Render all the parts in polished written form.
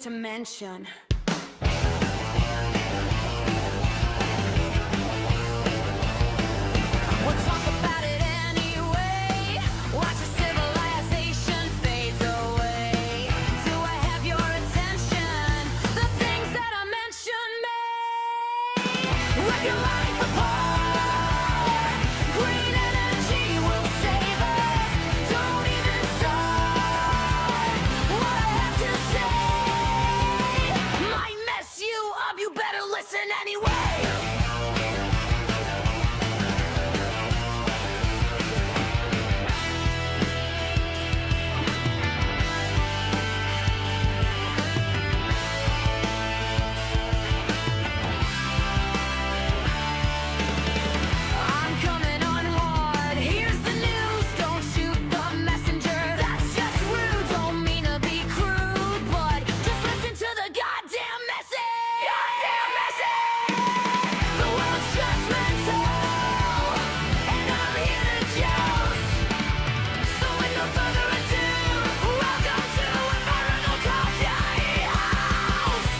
to mention. We'll talk about it anyway. Watch the civilization fades away. Do I have your attention? The things that I mentioned may rip your life apart. Green energy will save us. Don't even start. What I have to say might mess you up. You better listen anyway. I'm coming on hard. Here's the news. Don't shoot the messenger. That's just rude. Don't mean to be crude, but just listen to the goddamn message. Goddamn message. The world's judgmental, and I'm here to joust. So with no further ado, welcome to Environmental Coffee House.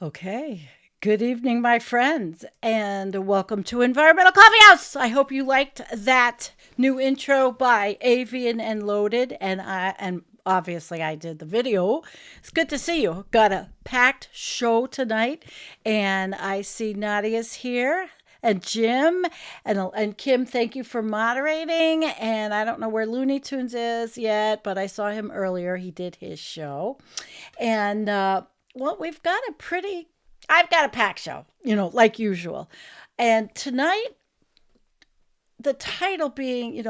Okay. Good evening, my friends, and welcome to Environmental Coffee House. I hope you liked that new intro by Avian and Loaded, and obviously I did the video. It's good to see you. Got a packed show tonight, and I see Nadia's here. And Jim and Kim, thank you for moderating. And I don't know where Looney Tunes is yet, but I saw him earlier. He did his show. And well, I've got a packed show, like usual. And tonight, the title being,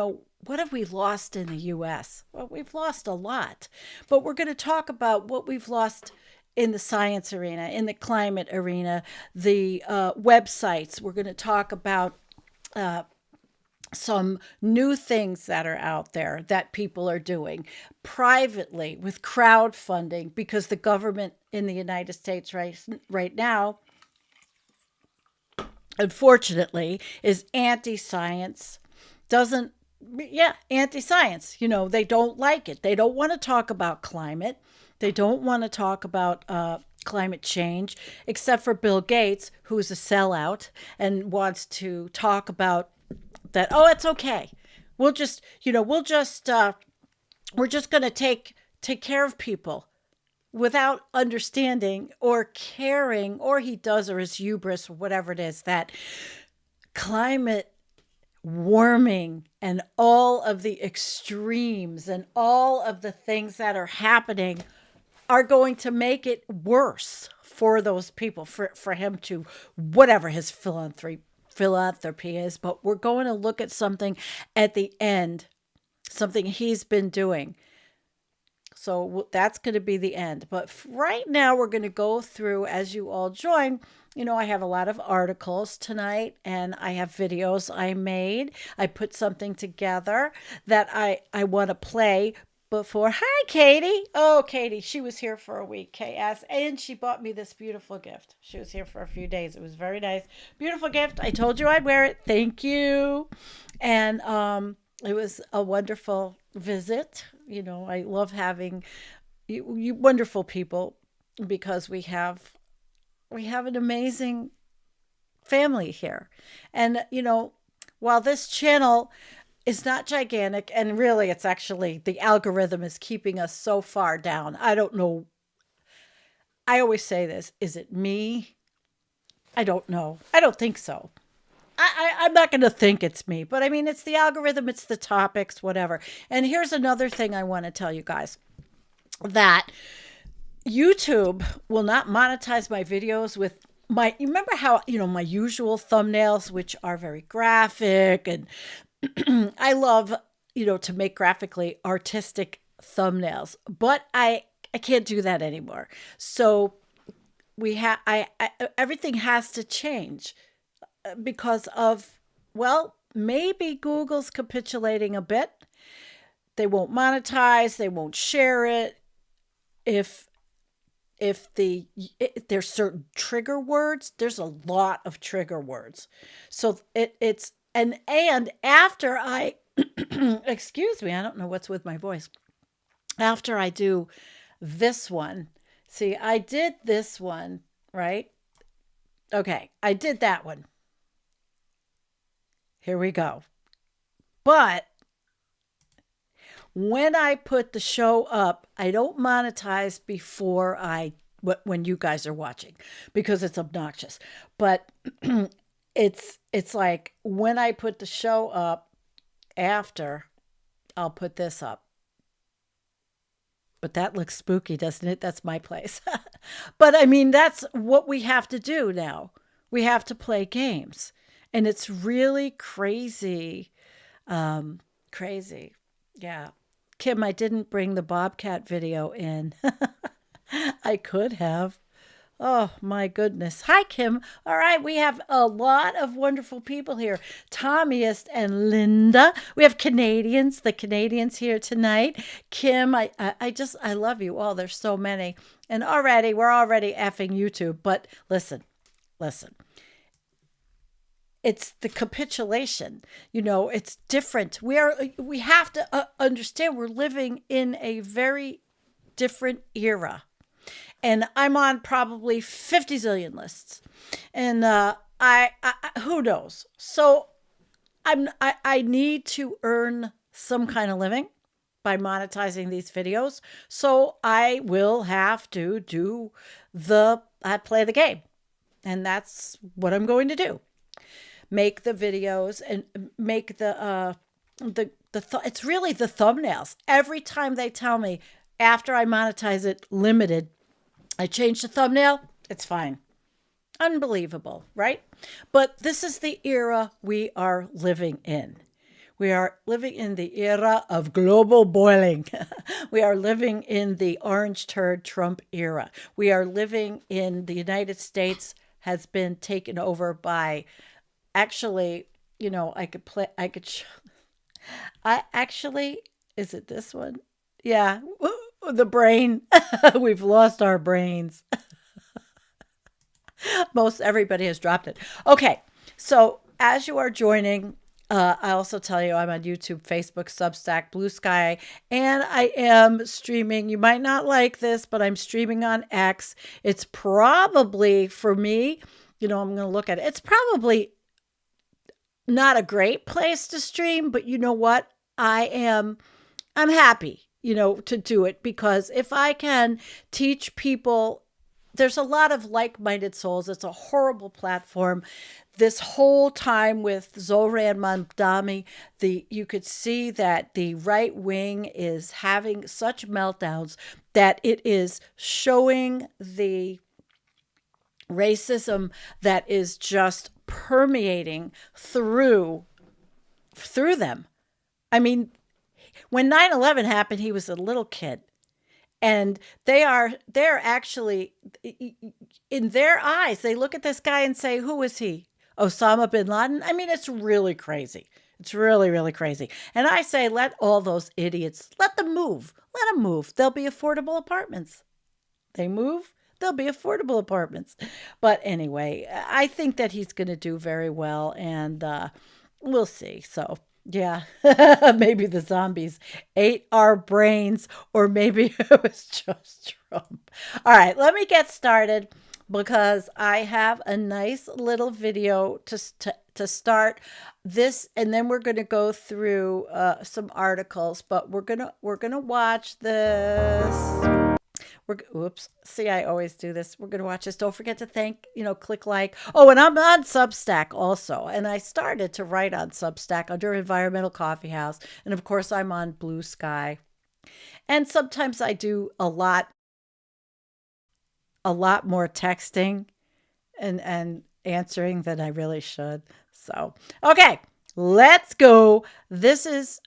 what have we lost in the U.S.? Well, we've lost a lot. But we're going to talk about what we've lost in the science arena, in the climate arena, the websites. We're going to talk about some new things that are out there that people are doing privately with crowdfunding, because the government in the United States right now, unfortunately, is anti-science. Anti-science. They don't like it. They don't want to talk about climate. They don't want to talk about climate change, except for Bill Gates, who's a sellout and wants to talk about that. Oh, it's okay. We're just going to take care of people without understanding or caring, or he does, or his hubris, or whatever it is, that climate warming and all of the extremes and all of the things that are happening are going to make it worse for those people, for him to, whatever his philanthropy is. But we're going to look at something at the end, something he's been doing. So that's going to be the end. But right now we're going to go through, as you all join, I have a lot of articles tonight, and I have videos I made. I put something together that I want to play before. Hi, Katie. Oh, Katie, she was here for a week, KS, and she bought me this beautiful gift. She was here for a few days. It was very nice. Beautiful gift. I told you I'd wear it. Thank you. And it was a wonderful visit. I love having you wonderful people, because we have an amazing family here. And, while this channel is not gigantic, and really it's actually, the algorithm is keeping us so far down. I don't know. I always say this. Is it me? I don't know. I don't think so. I'm not going to think it's me, but I mean, it's the algorithm, it's the topics, whatever. And here's another thing I want to tell you guys, that YouTube will not monetize my videos with you remember how, my usual thumbnails, which are very graphic, and I love, to make graphically artistic thumbnails, but I can't do that anymore. So everything has to change, because of, well, maybe Google's capitulating a bit. They won't monetize, they won't share it if there's certain trigger words. There's a lot of trigger words. So it's and after I excuse me, I don't know what's with my voice. After I do this one, see, I did this one, right? Okay, I did that one. Here we go. But when I put the show up, I don't monetize before when you guys are watching because it's obnoxious. But it's like when I put the show up after, I'll put this up. But that looks spooky, doesn't it? That's my place. But I mean, that's what we have to do now. We have to play games. And it's really crazy. Crazy. Yeah. Kim, I didn't bring the Bobcat video in. I could have. Oh my goodness. Hi, Kim. All right, we have a lot of wonderful people here. Tommyist and Linda. We have Canadians, the Canadians here tonight. Kim, I love you all. There's so many. And we're already effing YouTube. But listen. It's the capitulation. It's different. We have to understand we're living in a very different era, and I'm on probably 50 zillion lists, and I who knows. So I need to earn some kind of living by monetizing these videos. So I will have to do I play the game, and that's what I'm going to do. Make the videos and make it's really the thumbnails. Every time they tell me after I monetize it limited, I change the thumbnail, it's fine. Unbelievable, right? But this is the era we are living in. We are living in the era of global boiling. We are living in the orange turd Trump era. We are living in the United States has been taken over by, actually, I actually, is it this one? Yeah, the brain. We've lost our brains. Most everybody has dropped it. Okay, so as you are joining, I also tell you I'm on YouTube, Facebook, Substack, Blue Sky, and I am streaming. You might not like this, but I'm streaming on X. It's probably, for me, I'm going to look at it. It's probably not a great place to stream, but you know what? I'm happy, to do it, because if I can teach people, there's a lot of like-minded souls. It's a horrible platform. This whole time with Zoran Mamdani, you could see that the right wing is having such meltdowns that it is showing the racism that is just permeating through them. I mean, when 9/11 happened, he was a little kid. And they're actually, in their eyes, they look at this guy and say, who is he? Osama bin Laden? I mean, it's really crazy. It's really, really crazy. And I say, let all those idiots, let them move. Let them move. There'll be affordable apartments. They move, there'll be affordable apartments. But anyway, I think that he's going to do very well, and we'll see. So, yeah, maybe the zombies ate our brains, or maybe it was just Trump. All right, let me get started because I have a nice little video to start this, and then we're going to go through some articles. But we're gonna watch this. Oops. See, I always do this. We're going to watch this. Don't forget to click like. Oh, and I'm on Substack also. And I started to write on Substack under Environmental Coffee House. And of course, I'm on Blue Sky. And sometimes I do a lot more texting and answering than I really should. So, okay, let's go. This is,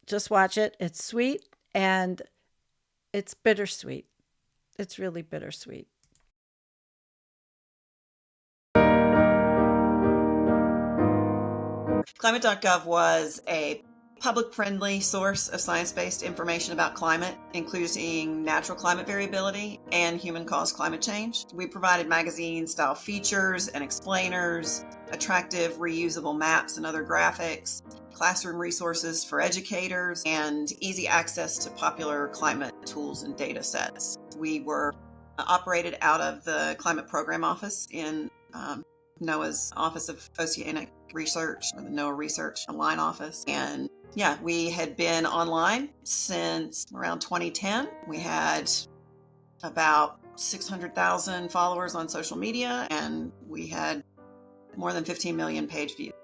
just watch it. It's sweet and it's bittersweet. It's really bittersweet. Climate.gov was a public-friendly source of science-based information about climate, including natural climate variability and human-caused climate change. We provided magazine-style features and explainers, attractive reusable maps and other graphics, classroom resources for educators, and easy access to popular climate tools and data sets. We were operated out of the Climate Program Office in NOAA's Office of Oceanic Research, or the NOAA Research Online Office. And yeah, we had been online since around 2010. We had about 600,000 followers on social media, and we had more than 15 million page views.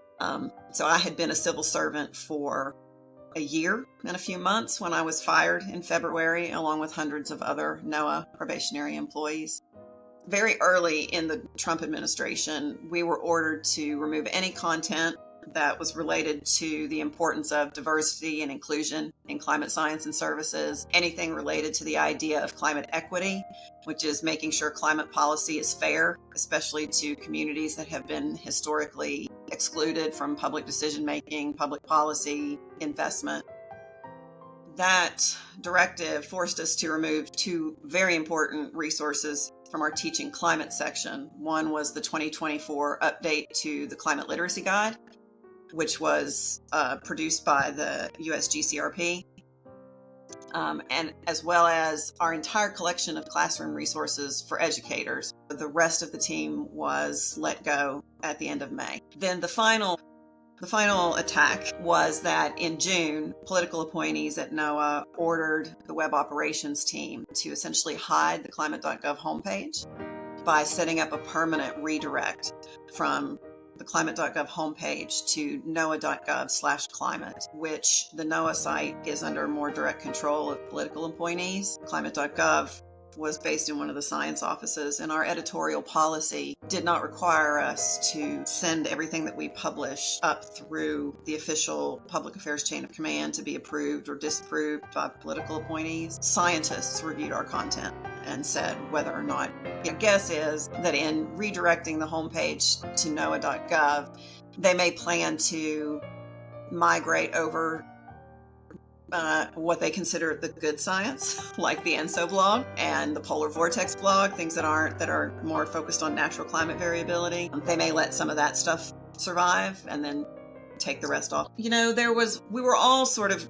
So I had been a civil servant for a year and a few months when I was fired in February, along with hundreds of other NOAA probationary employees. Very early in the Trump administration, we were ordered to remove any content that was related to the importance of diversity and inclusion in climate science and services, anything related to the idea of climate equity, which is making sure climate policy is fair, especially to communities that have been historically excluded from public decision-making, public policy, investment. That directive forced us to remove two very important resources from our teaching climate section. One was the 2024 update to the Climate Literacy Guide, which was produced by the USGCRP, and as well as our entire collection of classroom resources for educators. The rest of the team was let go at the end of May. Then the final attack was that in June, political appointees at NOAA ordered the web operations team to essentially hide the climate.gov homepage by setting up a permanent redirect from the climate.gov homepage to noaa.gov/climate, which the NOAA site is under more direct control of political appointees. Climate.gov was based in one of the science offices, and our editorial policy did not require us to send everything that we publish up through the official public affairs chain of command to be approved or disapproved by political appointees. Scientists reviewed our content and said whether or not. Your guess is that in redirecting the homepage to noaa.gov, they may plan to migrate over what they consider the good science, like the ENSO blog and the Polar Vortex blog, things that are more focused on natural climate variability. They may let some of that stuff survive and then take the rest off. We were all sort of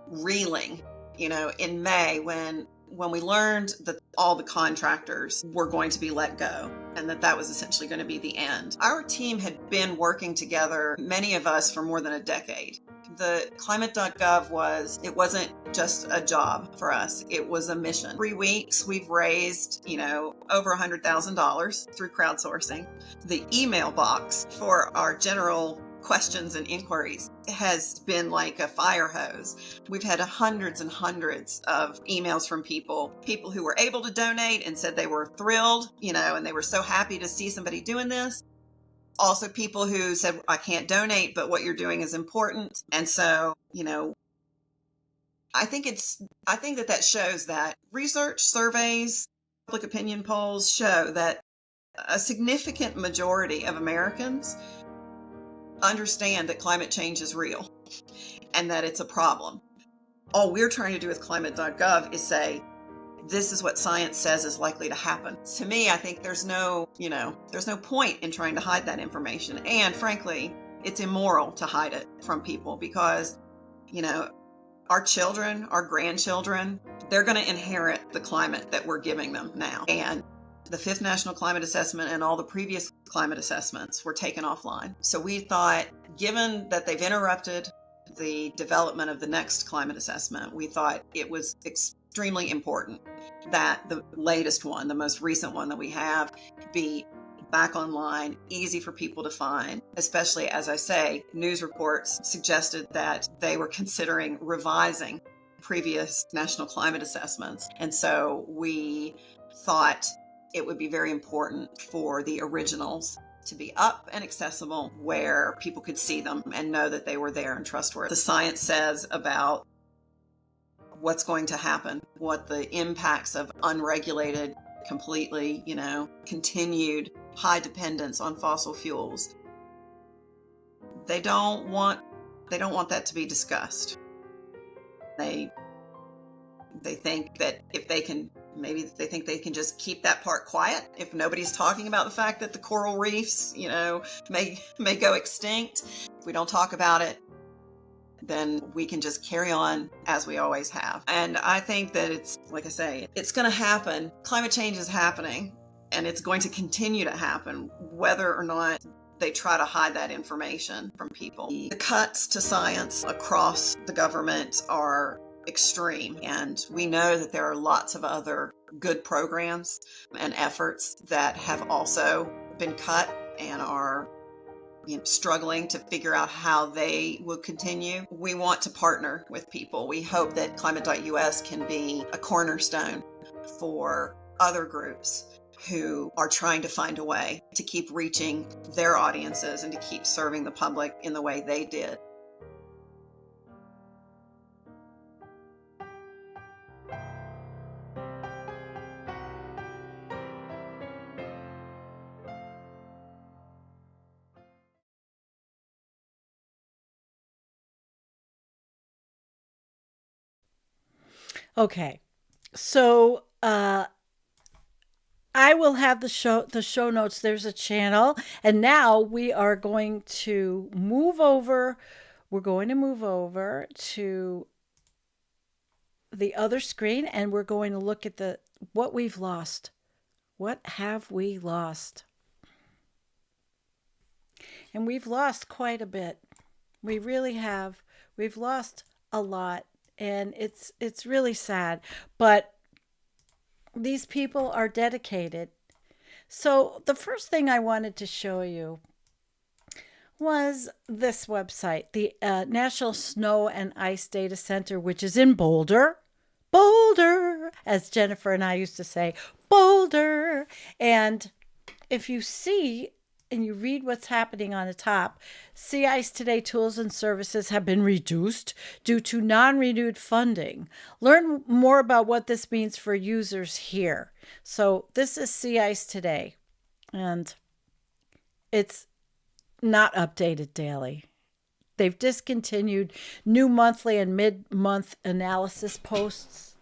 reeling, in May when we learned that all the contractors were going to be let go and that was essentially going to be the end. Our team had been working together, many of us, for more than a decade. The climate.gov wasn't just a job for us. It was a mission. 3 weeks, we've raised, over $100,000 through crowdsourcing. The email box for our general questions and inquiries has been like a fire hose. We've had hundreds and hundreds of emails from people who were able to donate and said they were thrilled, and they were so happy to see somebody doing this. Also people who said, I can't donate, but what you're doing is important. And so, I think that shows that research, surveys, public opinion polls show that a significant majority of Americans understand that climate change is real and that it's a problem. All we're trying to do with climate.gov is say, this is what science says is likely to happen. To me, I think there's no point in trying to hide that information. And frankly, it's immoral to hide it from people because, our children, our grandchildren, they're going to inherit the climate that we're giving them now. And the 5th National Climate Assessment and all the previous climate assessments were taken offline. So we thought, given that they've interrupted the development of the next climate assessment, we thought it was extremely important that the latest one, the most recent one that we have, be back online, easy for people to find, especially, as I say, news reports suggested that they were considering revising previous national climate assessments. And so we thought it would be very important for the originals to be up and accessible where people could see them and know that they were there and trustworthy. The science says about what's going to happen, what the impacts of unregulated, completely, continued high dependence on fossil fuels. They don't want They don't want that to be discussed. They think that if they can, maybe they think they can just keep that part quiet if nobody's talking about the fact that the coral reefs, may go extinct. If we don't talk about it, then we can just carry on as we always have. And I think that it's, like I say, it's going to happen. Climate change is happening, and it's going to continue to happen, whether or not they try to hide that information from people. The cuts to science across the government are extreme, and we know that there are lots of other good programs and efforts that have also been cut and are struggling to figure out how they will continue. We want to partner with people. We hope that climate.us can be a cornerstone for other groups who are trying to find a way to keep reaching their audiences and to keep serving the public in the way they did. Okay. So I will have the show notes. There's a channel, and now we are going to move over. We're going to move over to the other screen, and we're going to look at what we've lost. What have we lost? And we've lost quite a bit. We really have. We've lost a lot, and it's really sad. But these people are dedicated. So the first thing I wanted to show you was this website, the National Snow and Ice Data Center, which is in Boulder. Boulder, as Jennifer and I used to say, Boulder. And if you see and you read what's happening on the top, Sea Ice Today tools and services have been reduced due to non-renewed funding. Learn more about what this means for users here. So this is Sea Ice Today, and it's not updated daily. They've discontinued new monthly and mid-month analysis posts.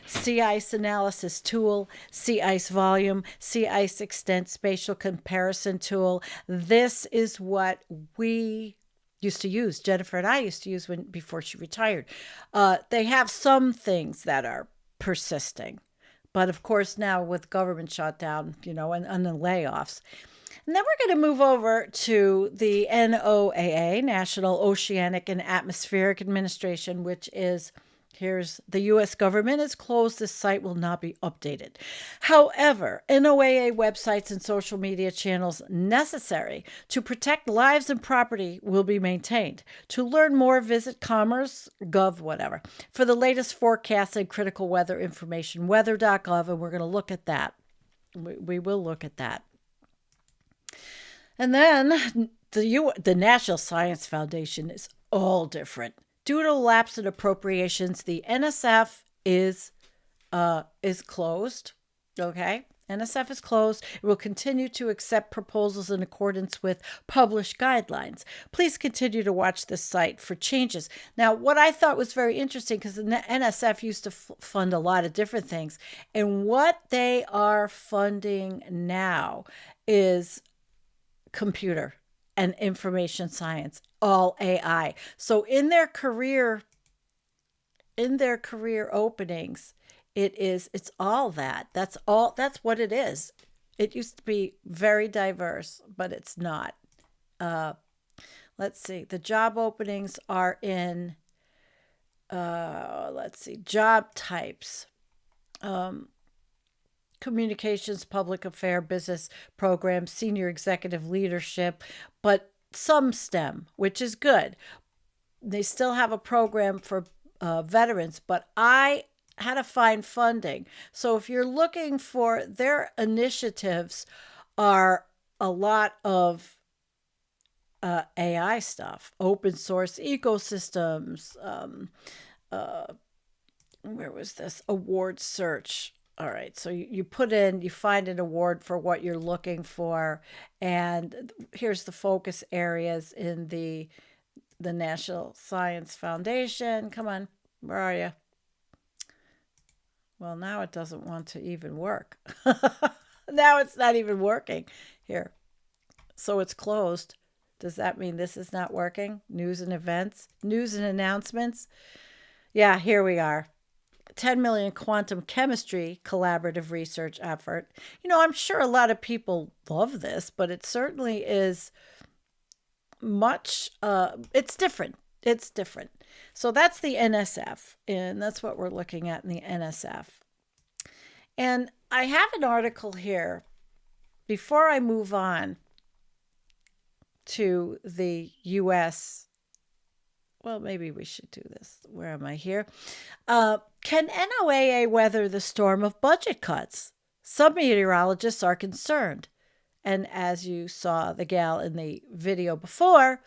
Sea ice analysis tool, sea ice volume, sea ice extent spatial comparison tool. This is what we used to use. Jennifer and I used to use before she retired. They have some things that are persisting, but of course now with government shutdown, and the layoffs. And then we're going to move over to the NOAA, National Oceanic and Atmospheric Administration, which is, here's the U.S. government is closed. This site will not be updated. However, NOAA websites and social media channels necessary to protect lives and property will be maintained. To learn more, visit commerce.gov, whatever, for the latest forecasts and critical weather information, weather.gov, and we're going to look at that. We will look at that. And then the National Science Foundation is all different. Due to lapse in appropriations, the NSF is closed. Okay, NSF is closed. It will continue to accept proposals in accordance with published guidelines. Please continue to watch this site for changes. Now, what I thought was very interesting, because the NSF used to fund a lot of different things, and what they are funding now is computer and information science, all AI. So in their career openings, it's all that. That's what it is. It used to be very diverse, but it's not. Let's see. The job openings are in job types. Communications, public affairs, business programs, senior executive leadership, but some STEM, which is good. They still have a program for veterans, but I had to find funding. So if you're looking for their initiatives, are a lot of AI stuff, open source ecosystems. Where was this? Award search. All right, so you find an award for what you're looking for, and here's the focus areas in the the National Science Foundation. Come on, where are you? Well, now it doesn't want to even work. Now it's not even working. Here. So it's closed. Does that mean this is not working? News and events, news and announcements. Yeah, here we are. 10 million quantum chemistry collaborative research effort. I'm sure a lot of people love this, but it certainly is much, it's different. It's different. So that's the NSF, and that's what we're looking at in the NSF. And I have an article here before I move on to the U.S. Well, maybe we should do this. Where am I here? Can NOAA weather the storm of budget cuts? Some meteorologists are concerned. And as you saw the gal in the video before,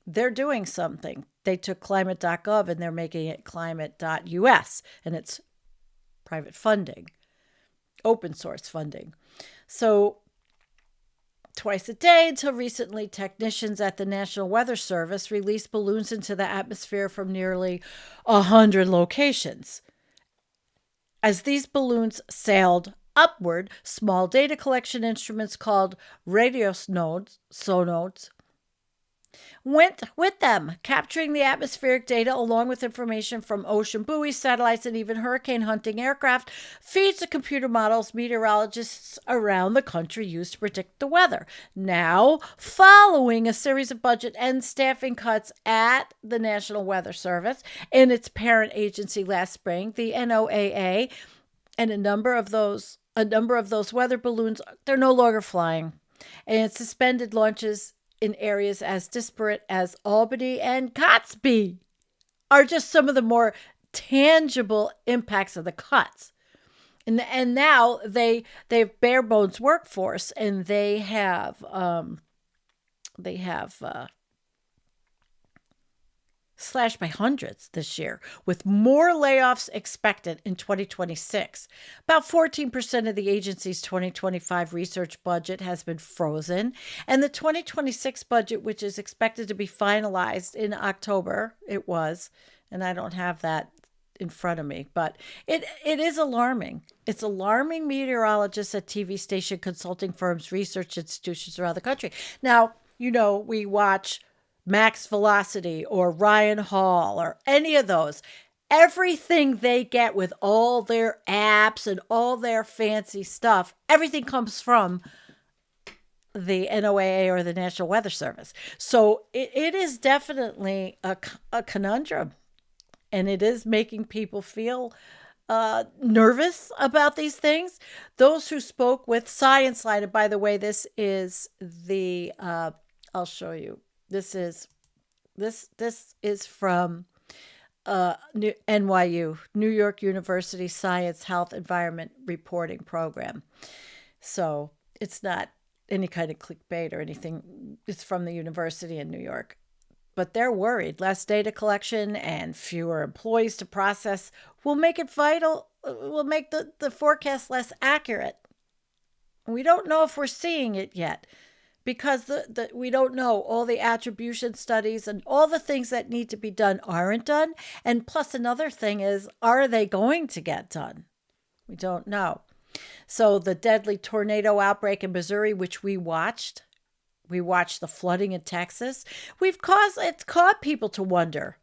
they're doing something. They took climate.gov and they're making it climate.us, and it's private funding, open source funding. So twice a day until recently, technicians at the National Weather Service released balloons into the atmosphere from nearly 100 locations. As these balloons sailed upward, small data collection instruments called sonodes, went with them, capturing the atmospheric data along with information from ocean buoys, satellites, and even hurricane hunting aircraft, feeds the computer models meteorologists around the country use to predict the weather. Now, following a series of budget and staffing cuts at the National Weather Service and its parent agency last spring, the NOAA, and a number of those weather balloons, they're no longer flying, and suspended launches in areas as disparate as Albany and Cotsby are just some of the more tangible impacts of the cuts. And now they have bare bones workforce, and they have slashed by hundreds this year, with more layoffs expected in 2026. About 14% of the agency's 2025 research budget has been frozen, and the 2026 budget, which is expected to be finalized in October, it was, and I don't have that in front of me, but it is alarming. It's alarming meteorologists at TV station consulting firms, research institutions around the country. Now, we watch Max Velocity or Ryan Hall or any of those. Everything they get with all their apps and all their fancy stuff, everything comes from the NOAA or the National Weather Service. So it is definitely a conundrum, and it is making people feel nervous about these things. Those who spoke with Science Line, and by the way, this is the, I'll show you. This is from NYU, New York University Science, Health, Environment Reporting Program. So it's not any kind of clickbait or anything. It's from the university in New York. But they're worried. Less data collection and fewer employees to process will make it will make the forecast less accurate. We don't know if we're seeing it yet, because we don't know. All the attribution studies and all the things that need to be done aren't done. And plus another thing is, are they going to get done? We don't know. So the deadly tornado outbreak in Missouri, which we watched the flooding in Texas. It's caused people to wonder,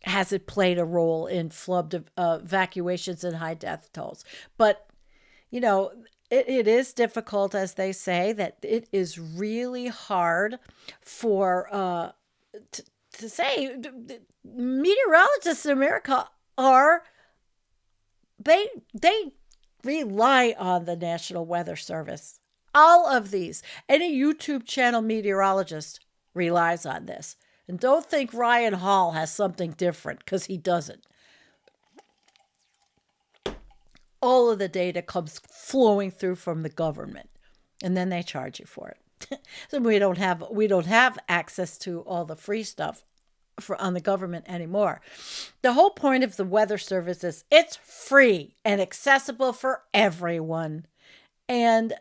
has it played a role in flood evacuations and high death tolls? But, it is difficult, as they say, that it is really hard for to say. Meteorologists in America they rely on the National Weather Service. All of these, any YouTube channel meteorologist relies on this. And don't think Ryan Hall has something different, because he doesn't. All of the data comes flowing through from the government, and then they charge you for it. So we don't have access to all the free stuff on the government anymore. The whole point of the Weather Service is it's free and accessible for everyone, and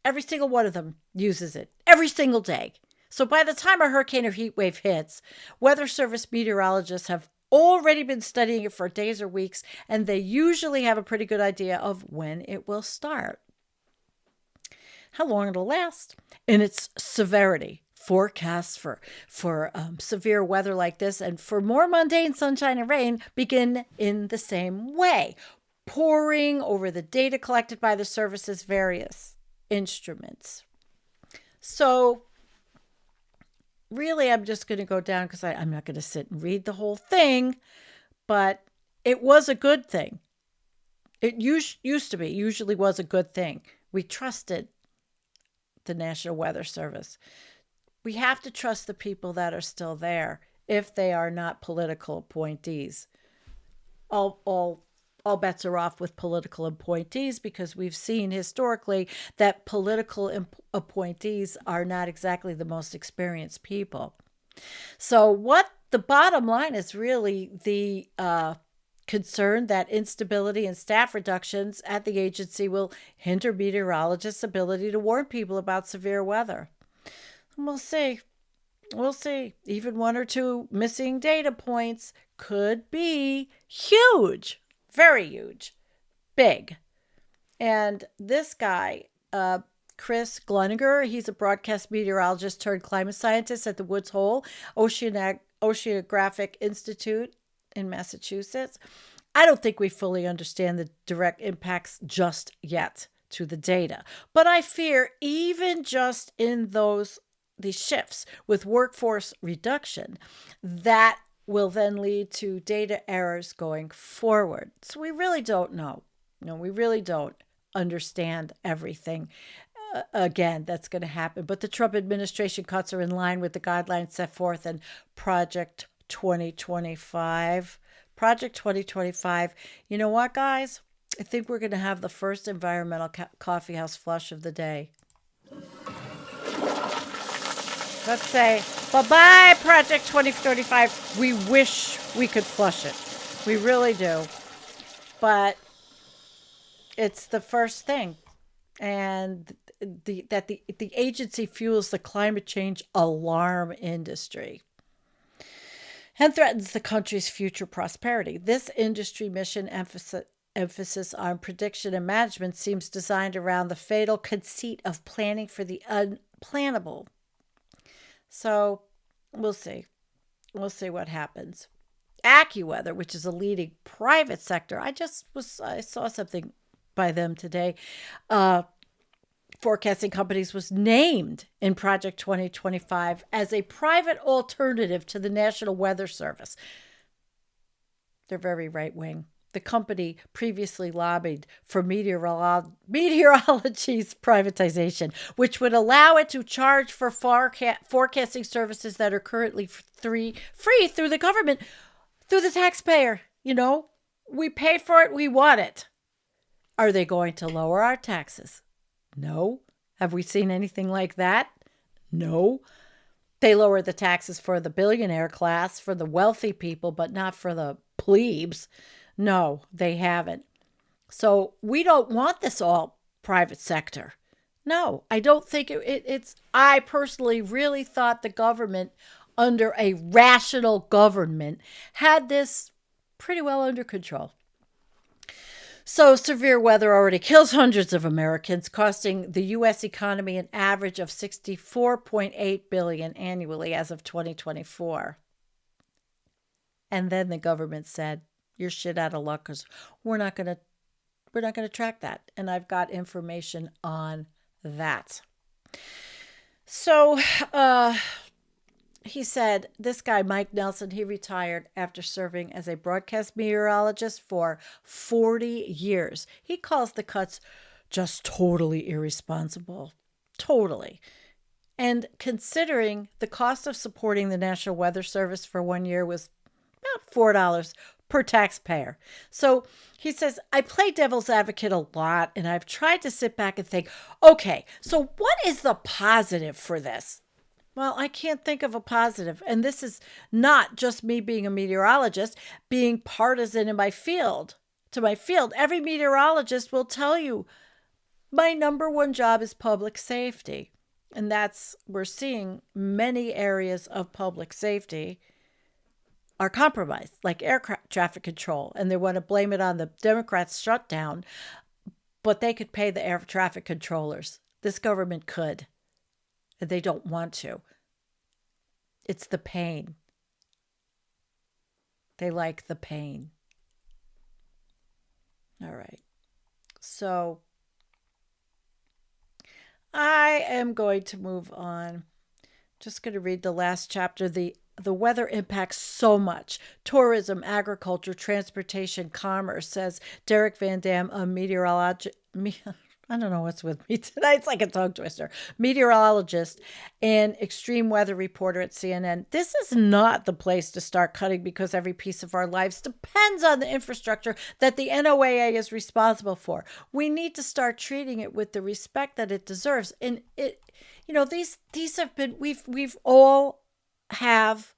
every single one of them uses it every single day. So by the time a hurricane or heat wave hits, Weather Service meteorologists have already been studying it for days or weeks, and they usually have a pretty good idea of when it will start, how long it'll last, and its severity. Forecasts for severe weather like this and for more mundane sunshine and rain begin in the same way, pouring over the data collected by the service's various instruments. So really, I'm just going to go down because I'm not going to sit and read the whole thing, but it was a good thing. It used to be, usually was a good thing. We trusted the National Weather Service. We have to trust the people that are still there if they are not political appointees. All bets are off with political appointees because we've seen historically that political appointees are not exactly the most experienced people. So what the bottom line is really the concern that instability and staff reductions at the agency will hinder meteorologists' ability to warn people about severe weather. We'll see. We'll see. Even one or two missing data points could be huge. Very huge. Big. And this guy, Chris Gluninger, he's a broadcast meteorologist turned climate scientist at the Woods Hole Oceanographic Institute in Massachusetts. I don't think we fully understand the direct impacts just yet to the data. But I fear even just in these shifts with workforce reduction, that will then lead to data errors going forward. So we really don't know. We really don't understand everything. Again, that's going to happen. But the Trump administration cuts are in line with the guidelines set forth in Project 2025. Project 2025. You know what, guys? I think we're going to have the first environmental coffeehouse flush of the day. Let's say, bye-bye, Project 2035. We wish we could flush it. We really do. But it's the first thing. And the agency fuels the climate change alarm industry and threatens the country's future prosperity. This industry mission emphasis on prediction and management seems designed around the fatal conceit of planning for the unplannable. So we'll see. We'll see what happens. AccuWeather, which is a leading private sector. I saw something by them today. Forecasting companies was named in Project 2025 as a private alternative to the National Weather Service. They're very right-wing. The company previously lobbied for meteorology's privatization, which would allow it to charge for forecasting services that are currently free through the government, through the taxpayer. We pay for it, we want it. Are they going to lower our taxes? No. Have we seen anything like that? No. They lower the taxes for the billionaire class, for the wealthy people, but not for the plebes. No, they haven't. So we don't want this all private sector. No, I don't think it's. I personally really thought the government, under a rational government, had this pretty well under control. So severe weather already kills hundreds of Americans, costing the U.S. economy an average of $64.8 billion annually as of 2024. And then the government said, "You're shit out of luck because we're not going to track that." And I've got information on that. So he said, this guy, Mike Nelson, he retired after serving as a broadcast meteorologist for 40 years. He calls the cuts just totally irresponsible. Totally. And considering the cost of supporting the National Weather Service for 1 year was about $4 per taxpayer. So he says, I play devil's advocate a lot, and I've tried to sit back and think, okay, so what is the positive for this? Well, I can't think of a positive. And this is not just me being a meteorologist, being partisan in my field. To my field, every meteorologist will tell you, my number one job is public safety. And we're seeing many areas of public safety are compromised, like air traffic control, and they want to blame it on the Democrats' shutdown, but they could pay the air traffic controllers. This government could, and they don't want to. It's the pain. They like the pain. All right. So I am going to move on. Just going to read the last chapter. The weather impacts so much: tourism, agriculture, transportation, commerce, says Derek Van Dam, a meteorologist. I don't know what's with me tonight. It's like a tongue twister. Meteorologist and extreme weather reporter at CNN. This is not the place to start cutting, because every piece of our lives depends on the infrastructure that the NOAA is responsible for. We need to start treating it with the respect that it deserves. And these have been, we've all have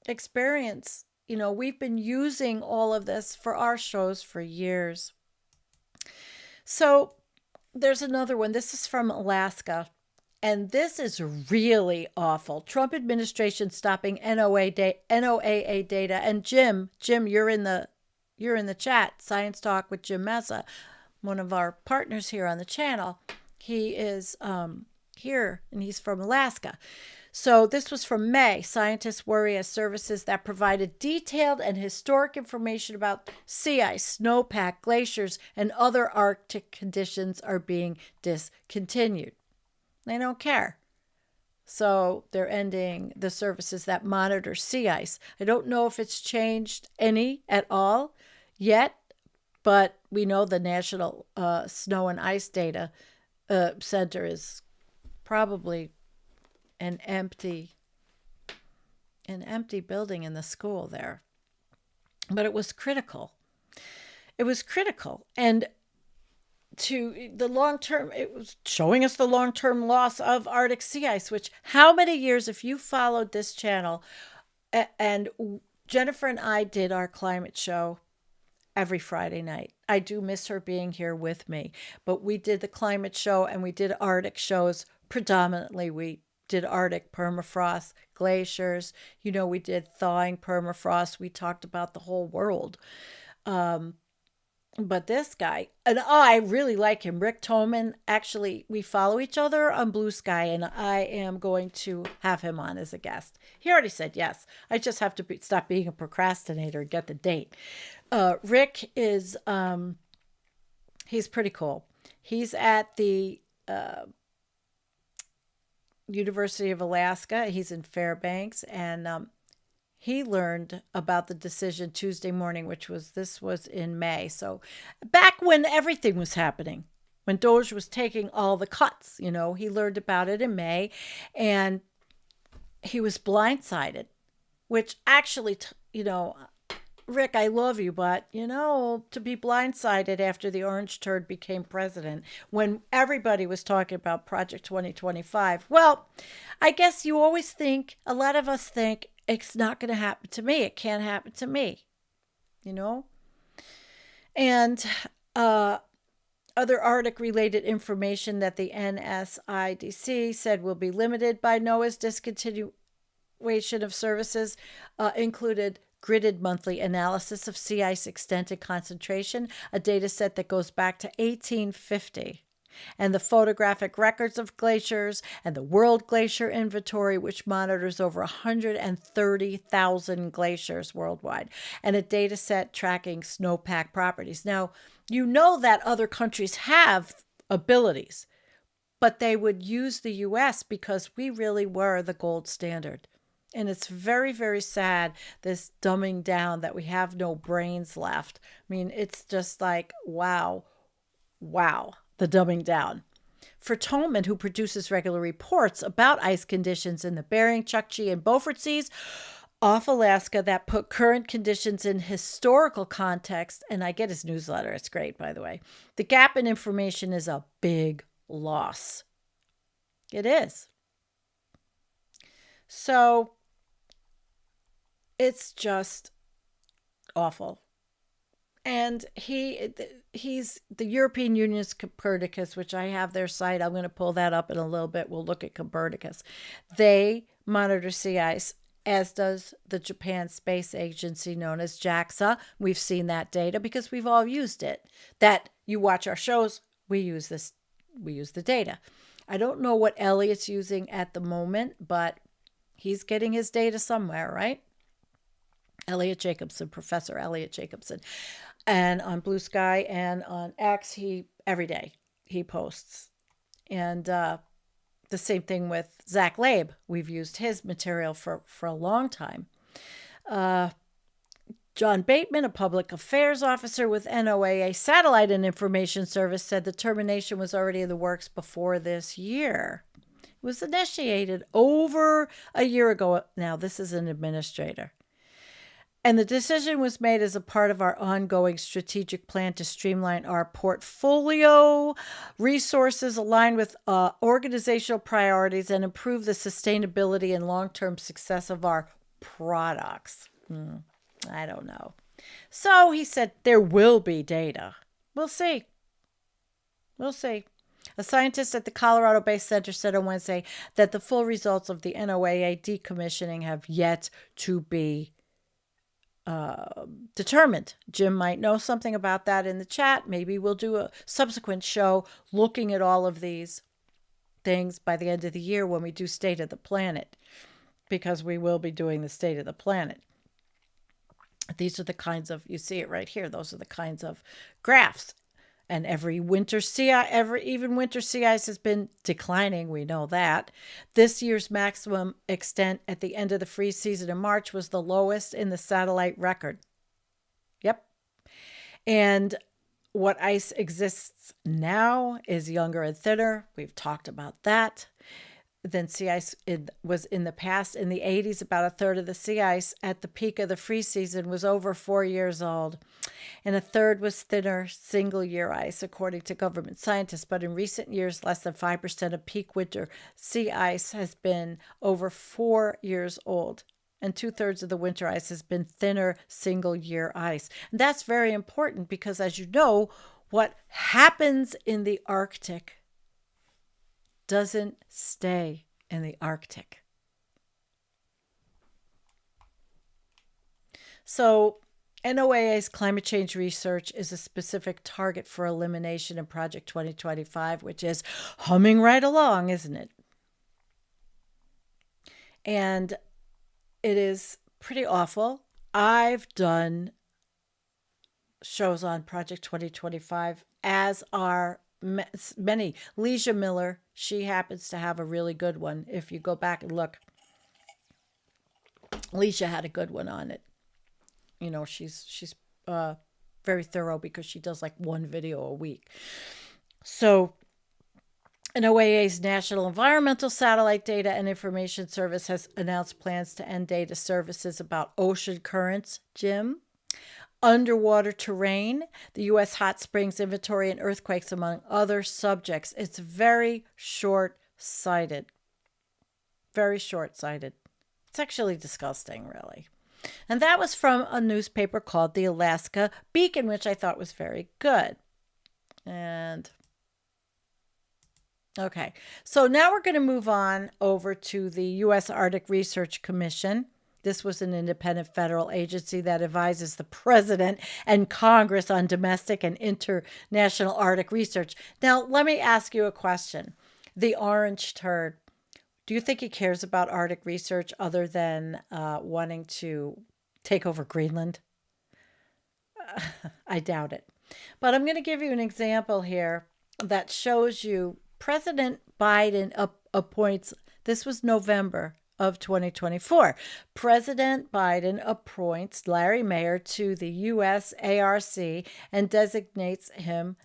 experience. We've been using all of this for our shows for years. So there's another one. This is from Alaska, and this is really awful. Trump administration stopping NOAA data. And Jim, you're in the chat. Science Talk with Jim Mesa, one of our partners here on the channel. He is here, and he's from Alaska. So this was from May. Scientists worry as services that provided detailed and historic information about sea ice, snowpack, glaciers, and other Arctic conditions are being discontinued. They don't care. So they're ending the services that monitor sea ice. I don't know if it's changed any at all yet, but we know the National Snow and Ice Data Center is probably an empty building in the school there. But it was critical. And to the long term, it was showing us the long-term loss of Arctic sea ice, which, how many years, if you followed this channel, and Jennifer and I did our climate show every Friday night. I do miss her being here with me, but we did the climate show and we did Arctic shows predominantly. We did Arctic permafrost, glaciers, we did thawing permafrost. We talked about the whole world. But this guy, and I really like him, Rick Toman. Actually, we follow each other on Blue Sky, and I am going to have him on as a guest. He already said yes. I just have to stop being a procrastinator and get the date. Rick is, he's pretty cool. He's at the University of Alaska. He's in Fairbanks, and he learned about the decision Tuesday morning, this was in May. So back when everything was happening, when Doge was taking all the cuts, he learned about it in May, and he was blindsided, which actually, Rick, I love you, but, to be blindsided after the orange turd became president, when everybody was talking about Project 2025. Well, I guess you always think, a lot of us think, it's not going to happen to me. It can't happen to me, And other Arctic-related information that the NSIDC said will be limited by NOAA's discontinuation of services included gridded monthly analysis of sea ice extent and concentration, a data set that goes back to 1850, and the photographic records of glaciers, and the World Glacier Inventory, which monitors over 130,000 glaciers worldwide, and a data set tracking snowpack properties. Now, that other countries have abilities, but they would use the U.S. because we really were the gold standard. And it's very, very sad, this dumbing down, that we have no brains left. I mean, it's just like, wow, the dumbing down. For Toman, who produces regular reports about ice conditions in the Bering, Chukchi, and Beaufort Seas off Alaska that put current conditions in historical context, and I get his newsletter. It's great, by the way. The gap in information is a big loss. It is. So it's just awful. And he's the European Union's Copernicus, which I have their site. I'm going to pull that up in a little bit. We'll look at Copernicus. They monitor sea ice, as does the Japan Space Agency, known as JAXA. We've seen that data because we've all used it. That you watch our shows, we use this. We use the data. I don't know what Elliot's using at the moment, but he's getting his data somewhere, right? Elliot Jacobson, Professor Elliot Jacobson. And on Blue Sky and on X, every day he posts. And the same thing with Zach Labe. We've used his material for a long time. John Bateman, a public affairs officer with NOAA Satellite and Information Service, said the termination was already in the works before this year. It was initiated over a year ago. Now, this is an administrator. And the decision was made as a part of our ongoing strategic plan to streamline our portfolio, resources aligned with organizational priorities, and improve the sustainability and long-term success of our products. I don't know. So he said there will be data. We'll see. We'll see. A scientist at the Colorado-based center said on Wednesday that the full results of the NOAA decommissioning have yet to be determined. Jim might know something about that in the chat. Maybe we'll do a subsequent show looking at all of these things by the end of the year when we do State of the Planet, because we will be doing the State of the Planet. These are the kinds of, you see it right here, those are the kinds of graphs. And every winter sea ice, even winter sea ice has been declining. We know that. This year's maximum extent at the end of the freeze season in March was the lowest in the satellite record. Yep. And what ice exists now is younger and thinner. We've talked about that. Than sea ice was in the past. In the 80s, about a third of the sea ice at the peak of the freeze season was over 4 years old, and a third was thinner single-year ice, according to government scientists. But in recent years, less than 5% of peak winter sea ice has been over 4 years old, and 2/3 of the winter ice has been thinner single-year ice. And that's very important because, as you know, what happens in the Arctic doesn't stay in the Arctic. So NOAA's climate change research is a specific target for elimination in Project 2025, which is humming right along, isn't it? And it is pretty awful. I've done shows on Project 2025, as are many. Leisha Miller, she happens to have a really good one. If you go back and look, Leisha had a good one on it. You know, she's very thorough because she does like one video a week. So NOAA's National Environmental Satellite Data and Information Service has announced plans to end data services about ocean currents, Jim, underwater terrain, the U.S. hot springs inventory, and earthquakes, among other subjects. It's very short-sighted. Very short-sighted. It's actually disgusting, really. And that was from a newspaper called the Alaska Beacon, which I thought was very good. And okay, so now we're going to move on over to the U.S. Arctic Research Commission. This was an independent federal agency that advises the president and Congress on domestic and international Arctic research. Now, let me ask you a question. The orange turd, do you think he cares about Arctic research other than wanting to take over Greenland? I doubt it. But I'm going to give you an example here that shows you President Biden appoints, this was November of 2024. President Biden appoints Larry Mayer to the U.S. ARC and designates him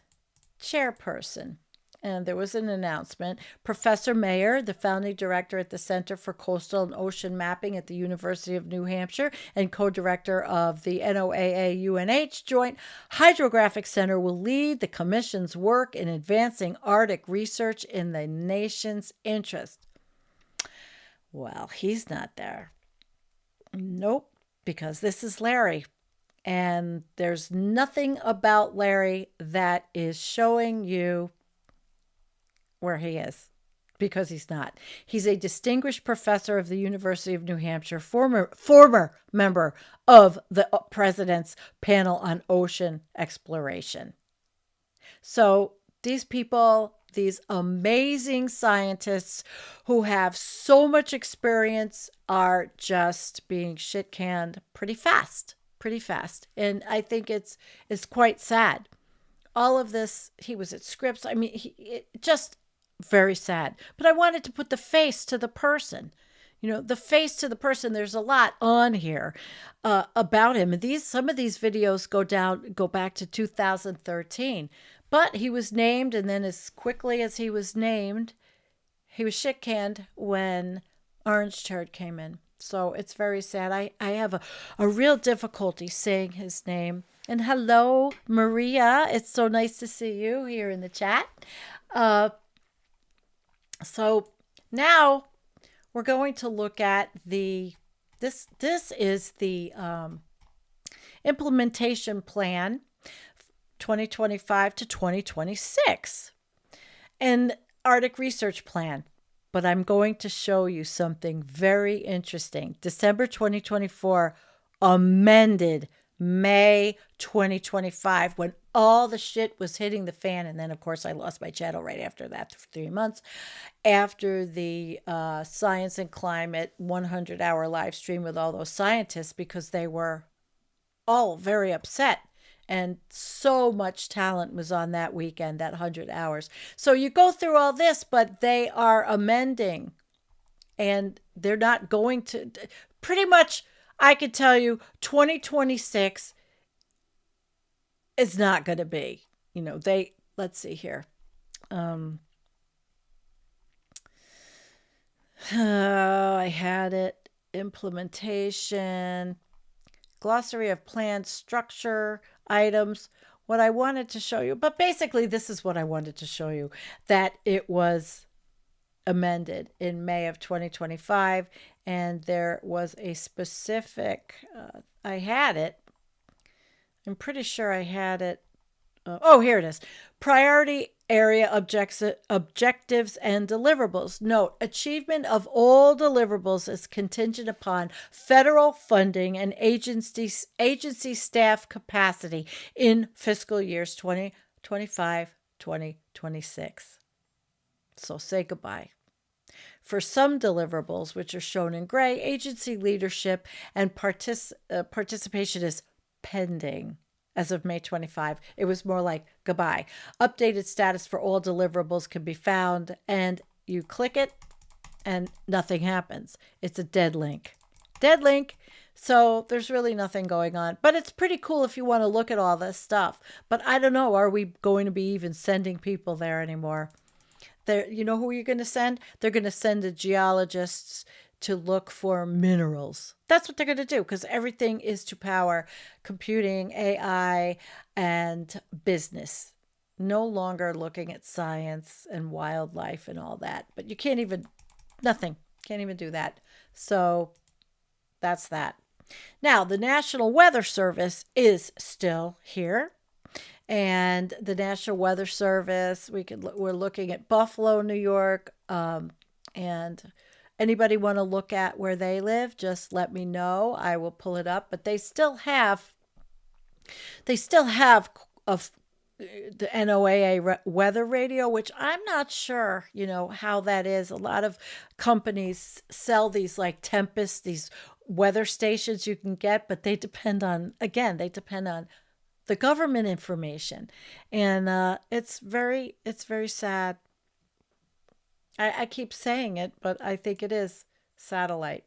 chairperson. And there was an announcement. Professor Mayer, the founding director at the Center for Coastal and Ocean Mapping at the University of New Hampshire and co-director of the NOAA-UNH Joint Hydrographic Center, will lead the commission's work in advancing Arctic research in the nation's interest. Well, he's not there. Nope, because this is Larry. And there's nothing about Larry that is showing you where he is, because he's not. He's a distinguished professor of the University of New Hampshire, former member of the president's panel on ocean exploration. So these people, these amazing scientists who have so much experience, are just being shit canned pretty fast, pretty fast. And I think it's quite sad. All of this, he was at Scripps. I mean, just very sad. But I wanted to put the face to the person. The face to the person. There's a lot on here about him. And some of these videos go back to 2013. But he was named, and then as quickly as he was named, he was shit canned when Orange Turd came in. So it's very sad. I have a real difficulty saying his name. And hello, Maria. It's so nice to see you here in the chat. So now we're going to look at this is the implementation plan 2025 to 2026 and Arctic Research Plan. But I'm going to show you something very interesting. December 2024, amended May 2025, when all the shit was hitting the fan. And then, of course, I lost my channel right after that for 3 months. After the Science and Climate 100-hour live stream with all those scientists, because they were all very upset. And so much talent was on that weekend, that 100 hours. So you go through all this, but they are amending. And they're not going to, pretty much, I could tell you, 2026 is not going to be. Let's see here. I had it. Implementation. Glossary of plan structure items. What I wanted to show you, but basically this is what I wanted to show you, that it was amended in May of 2025, and there was a specific, I had it. I'm pretty sure I had it. Here it is. Priority area objectives and deliverables. Note, achievement of all deliverables is contingent upon federal funding and agency staff capacity in fiscal years 2025, 2026. So say goodbye. For some deliverables, which are shown in gray, agency leadership and participation is pending. As of May 25, it was more like goodbye. Updated status for all deliverables can be found, and you click it and nothing happens. It's a dead link. Dead link. So there's really nothing going on. But it's pretty cool if you want to look at all this stuff. But I don't know, are we going to be even sending people there anymore? You know who you're going to send? They're going to send the geologists to look for minerals. That's what they're going to do, because everything is to power computing, AI, and business. No longer looking at science and wildlife and all that. But you can't even do that. So that's that. Now, the National Weather Service is still here. And the National Weather Service, we're looking at Buffalo, New York, and anybody want to look at where they live, just let me know. I will pull it up. But they still have the NOAA weather radio, which I'm not sure, how that is. A lot of companies sell these like Tempest, these weather stations you can get, but they depend on the government information. And it's very sad. I keep saying it, but I think it is satellite.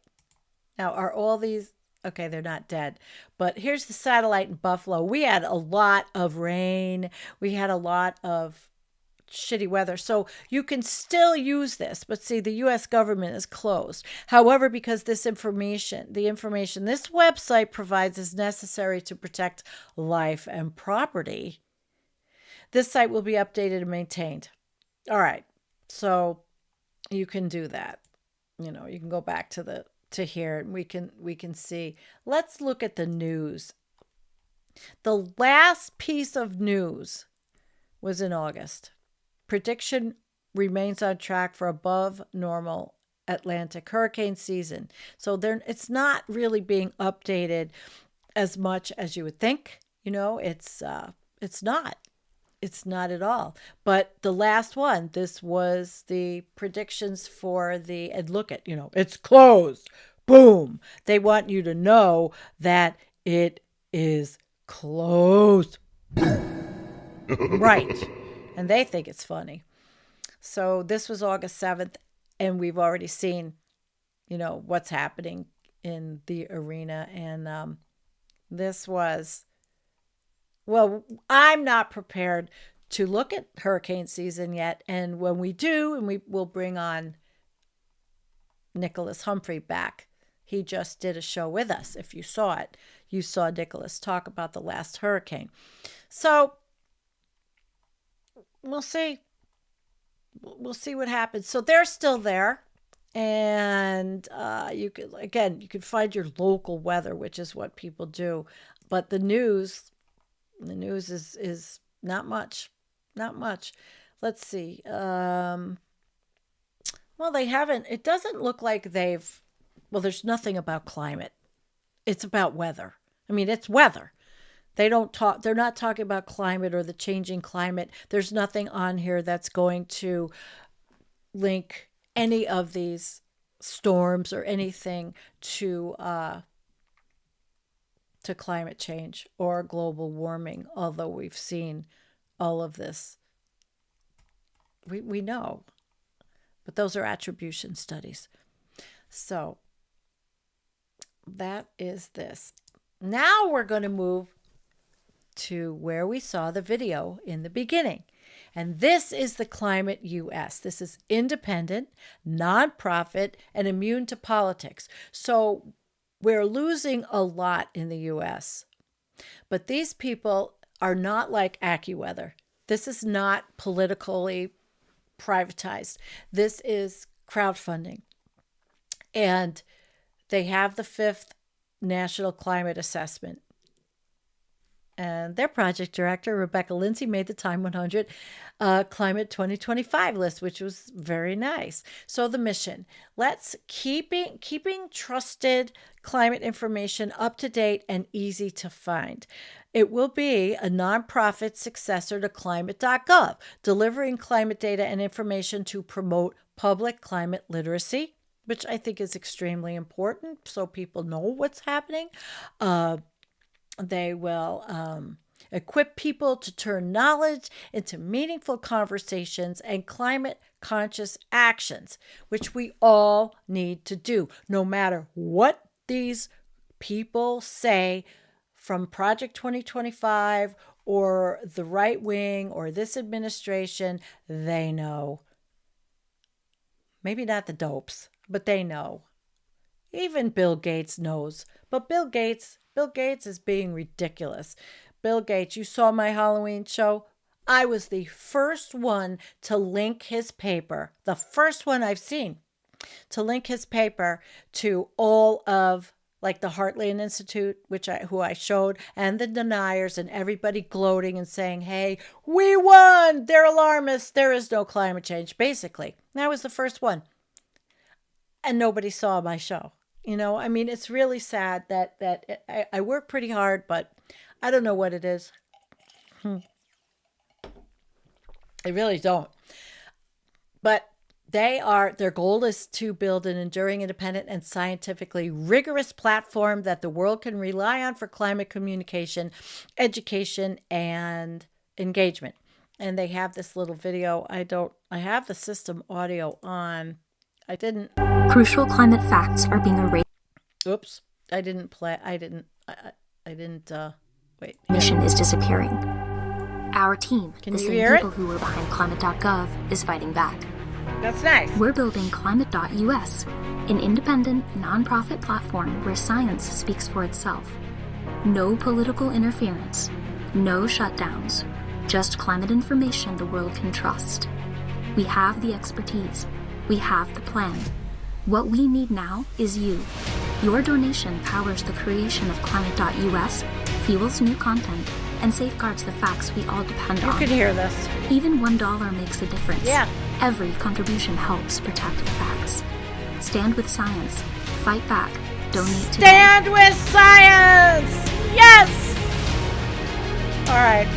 Now, are all these... Okay, they're not dead. But here's the satellite in Buffalo. We had a lot of rain. We had a lot of shitty weather. So you can still use this. But see, the U.S. government is closed. However, because the information this website provides is necessary to protect life and property, this site will be updated and maintained. All right. So you can do that. You can go back to here and we can see. Let's look at the news. The last piece of news was in August. Prediction remains on track for above normal Atlantic hurricane season. So it's not really being updated as much as you would think. It's not. It's not at all. But the last one, this was the predictions for and look at, it's closed. Boom. They want you to know that it is closed. Right. And they think it's funny. So this was August 7th, and we've already seen, what's happening in the arena. And this was, well, I'm not prepared to look at hurricane season yet. And when we do, and we will bring on Nicholas Humphrey back. He just did a show with us. If you saw it, you saw Nicholas talk about the last hurricane. So we'll see. We'll see what happens. So they're still there. And you could find your local weather, which is what people do. But the news is not much. Not much. Let's see. Well, they haven't. It doesn't look like there's nothing about climate. It's about weather. I mean, it's weather. They're not talking about climate or the changing climate. There's nothing on here that's going to link any of these storms or anything to climate change or global warming, although we've seen all of this. We know. But those are attribution studies. So that is this. Now we're going to move to where we saw the video in the beginning. And this is the Climate US. This is independent, nonprofit, and immune to politics. So we're losing a lot in the US. But these people are not like AccuWeather. This is not politically privatized. This is crowdfunding. And they have the 5th National Climate Assessment. And their project director, Rebecca Lindsay, made the Time 100 Climate 2025 list, which was very nice. So the mission, let's keeping trusted climate information up to date and easy to find. It will be a nonprofit successor to climate.gov, delivering climate data and information to promote public climate literacy, which I think is extremely important so people know what's happening. They will equip people to turn knowledge into meaningful conversations and climate-conscious actions, which we all need to do, no matter what these people say from Project 2025 or the right wing or this administration. They know. Maybe not the dopes, but they know. Even Bill Gates knows. But Bill Gates is being ridiculous. Bill Gates, you saw my Halloween show? I was the first one to link his paper, the first one I've seen, to link his paper to all of like the Heartland Institute, who I showed, and the deniers and everybody gloating and saying, hey, we won, they're alarmists, there is no climate change, basically. And I was the first one. And nobody saw my show. I mean, it's really sad that I work pretty hard, but I don't know what it is. I really don't. But their goal is to build an enduring, independent, and scientifically rigorous platform that the world can rely on for climate communication, education, and engagement. And they have this little video. I have the system audio on. I didn't. Crucial climate facts are being erased. Oops. I didn't play. Wait. Mission is disappearing. Our team, Can the you same hear people who were behind climate.gov, is fighting back. That's nice. We're building climate.us, an independent, nonprofit platform where science speaks for itself. No political interference, no shutdowns, just climate information the world can trust. We have the expertise. We have the plan. What we need now is you. Your donation powers the creation of climate.us, fuels new content, and safeguards the facts we all depend You on. can hear this. Even $1 makes a difference. Yeah. Every contribution helps protect the facts. Stand with science. Fight back. Donate today. Stand with science! Yes! All right.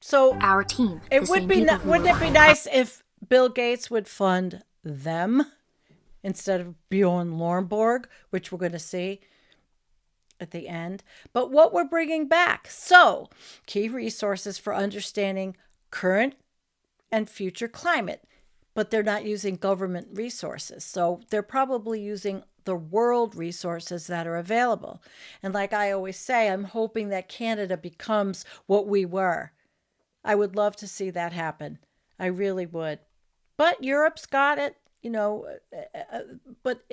So Our team. it the would same be people who wouldn't it be rely- nice if Bill Gates would fund them instead of Bjorn Lomborg, which we're going to see at the end. But what we're bringing back. So, key resources for understanding current and future climate, but they're not using government resources. So, they're probably using the world resources that are available. And like I always say, I'm hoping that Canada becomes what we were. I would love to see that happen. I really would. But Europe's got it, but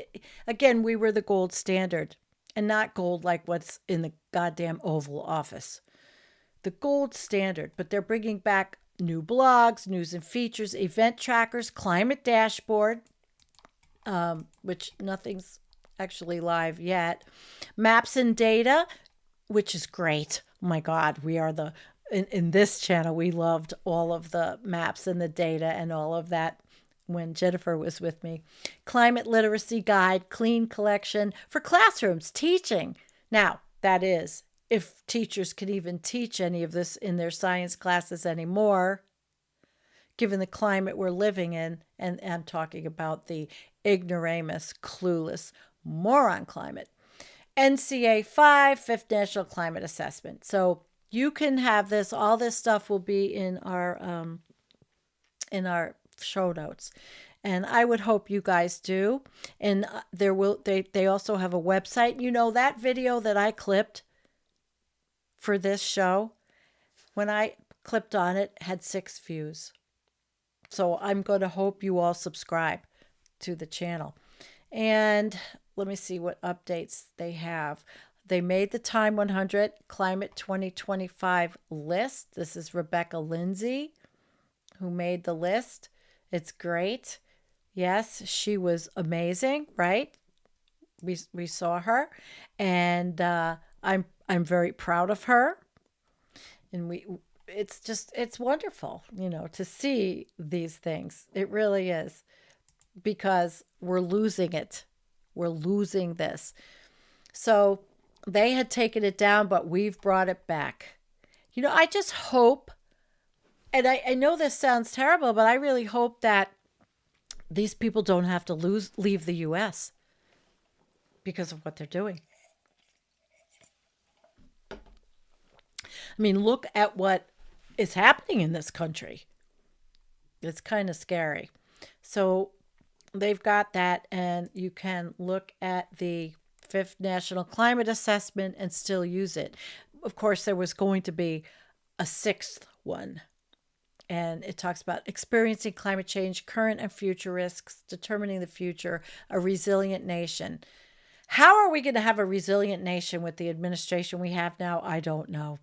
again, we were the gold standard and not gold like what's in the goddamn Oval Office. The gold standard, but they're bringing back new blogs, news and features, event trackers, climate dashboard, which nothing's actually live yet, maps and data, which is great. Oh my God, we are in this channel, we loved all of the maps and the data and all of that when Jennifer was with me. Climate literacy guide, clean collection for classrooms, teaching. Now, that is, if teachers can even teach any of this in their science classes anymore, given the climate we're living in, and I'm talking about the ignoramus, clueless, moron climate. NCA 5, Fifth National Climate Assessment. So you can have this. All this stuff will be in our show notes, and I would hope you guys do. And they also have a website. That video that I clipped for this show, when I clipped on it, had 6 views. So I'm going to hope you all subscribe to the channel. And let me see what updates they have. They made the Time 100 Climate 2025 list. This is Rebecca Lindsay who made the list. It's great. Yes, she was amazing, right? We saw her, and I'm very proud of her. And it's wonderful, to see these things. It really is, because we're losing it. We're losing this. So they had taken it down, but we've brought it back. I just hope, and I know this sounds terrible, but I really hope that these people don't have to leave the U.S. because of what they're doing. I mean, look at what is happening in this country. It's kind of scary. So they've got that, and you can look at the 5th National Climate Assessment and still use it. Of course, there was going to be a 6th one, and it talks about experiencing climate change, current and future risks, determining the future, a resilient nation. How are we going to have a resilient nation with the administration we have now? I don't know.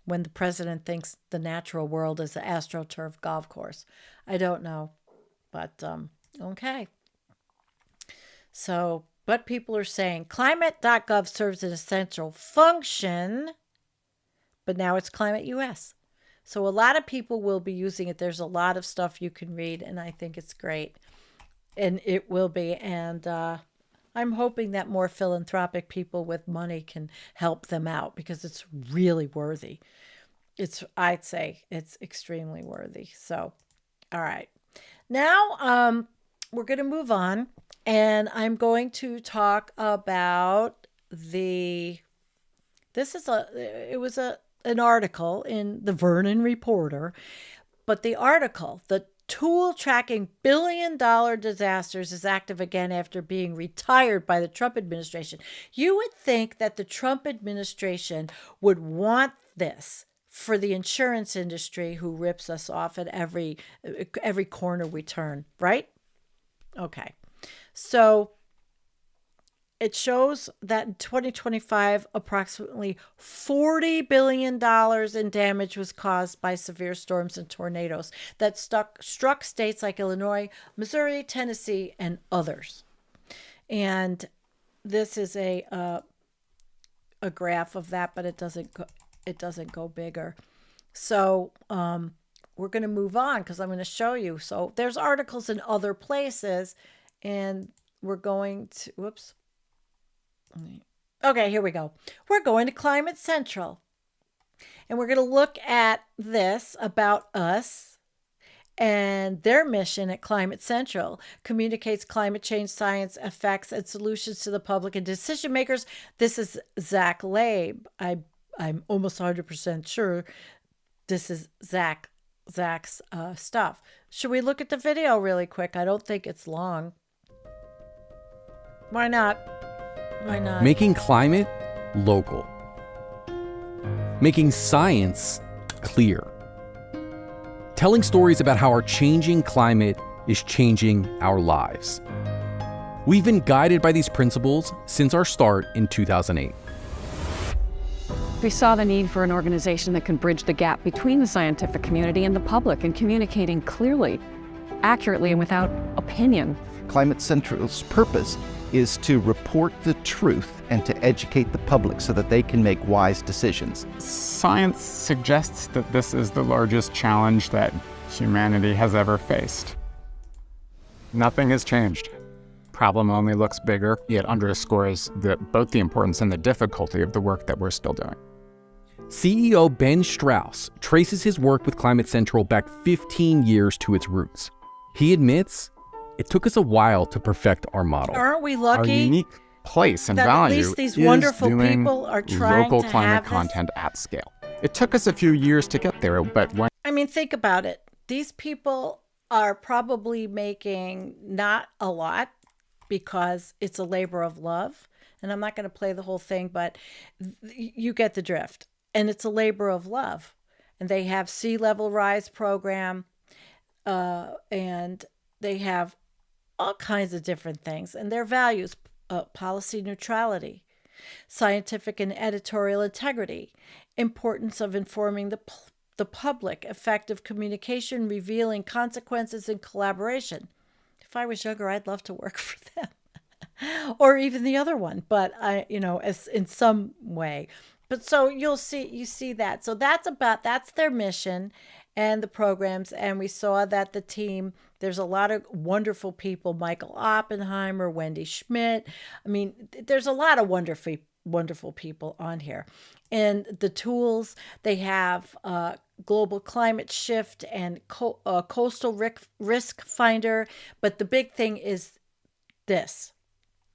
When the president thinks the natural world is the AstroTurf golf course. I don't know. But, okay. So, but people are saying climate.gov serves an essential function, but now it's Climate US. So a lot of people will be using it. There's a lot of stuff you can read, and I think it's great. And it will be. And I'm hoping that more philanthropic people with money can help them out, because it's really worthy. I'd say it's extremely worthy. So, all right. Now, we're going to move on, and I'm going to talk about an article in the Vernon Reporter, but the article, the tool tracking billion-dollar disasters, is active again after being retired by the Trump administration. You would think that the Trump administration would want this for the insurance industry, who rips us off at every corner we turn, right? Okay. So it shows that in 2025, approximately $40 billion in damage was caused by severe storms and tornadoes that struck states like Illinois, Missouri, Tennessee, and others. And this is a graph of that, but it doesn't go bigger. So we're going to move on because I'm going to show you. So there's articles in other places, and we're going to, whoops. Okay, here we go. We're going to Climate Central, and we're going to look at this about us. And their mission at Climate Central communicates climate change science effects and solutions to the public and decision makers. This is Zach Labe. I'm almost 100% sure this is Zach's stuff. Should we look at the video really quick? I don't think it's long. Why not? Why not? Making climate local. Making science clear. Telling stories about how our changing climate is changing our lives. We've been guided by these principles since our start in 2008. We saw the need for an organization that can bridge the gap between the scientific community and the public in communicating clearly, accurately, and without opinion. Climate Central's purpose is to report the truth and to educate the public so that they can make wise decisions. Science suggests that this is the largest challenge that humanity has ever faced. Nothing has changed. Problem only looks bigger. It underscores both the importance and the difficulty of the work that we're still doing. CEO Ben Strauss traces his work with Climate Central back 15 years to its roots. He admits it took us a while to perfect our model. Aren't we Our lucky unique place and that value at least these is wonderful doing people are trying local to climate have this? content at scale. It took us a few years to get there, but when I mean, think about it. These people are probably making not a lot because it's a labor of love. And I'm not going to play the whole thing, but you get the drift. And it's a labor of love. And they have sea level rise program, and they have all kinds of different things. And their values, policy neutrality, scientific and editorial integrity, importance of informing the public, effective communication, revealing consequences, and collaboration. If I was younger, I'd love to work for them. Or even the other one, but as in some way. But so you see that. So that's their mission and the programs. And we saw that the team, there's a lot of wonderful people, Michael Oppenheimer, Wendy Schmidt. I mean, there's a lot of wonderful people on here. And the tools, they have global climate shift and coastal risk finder. But the big thing is this,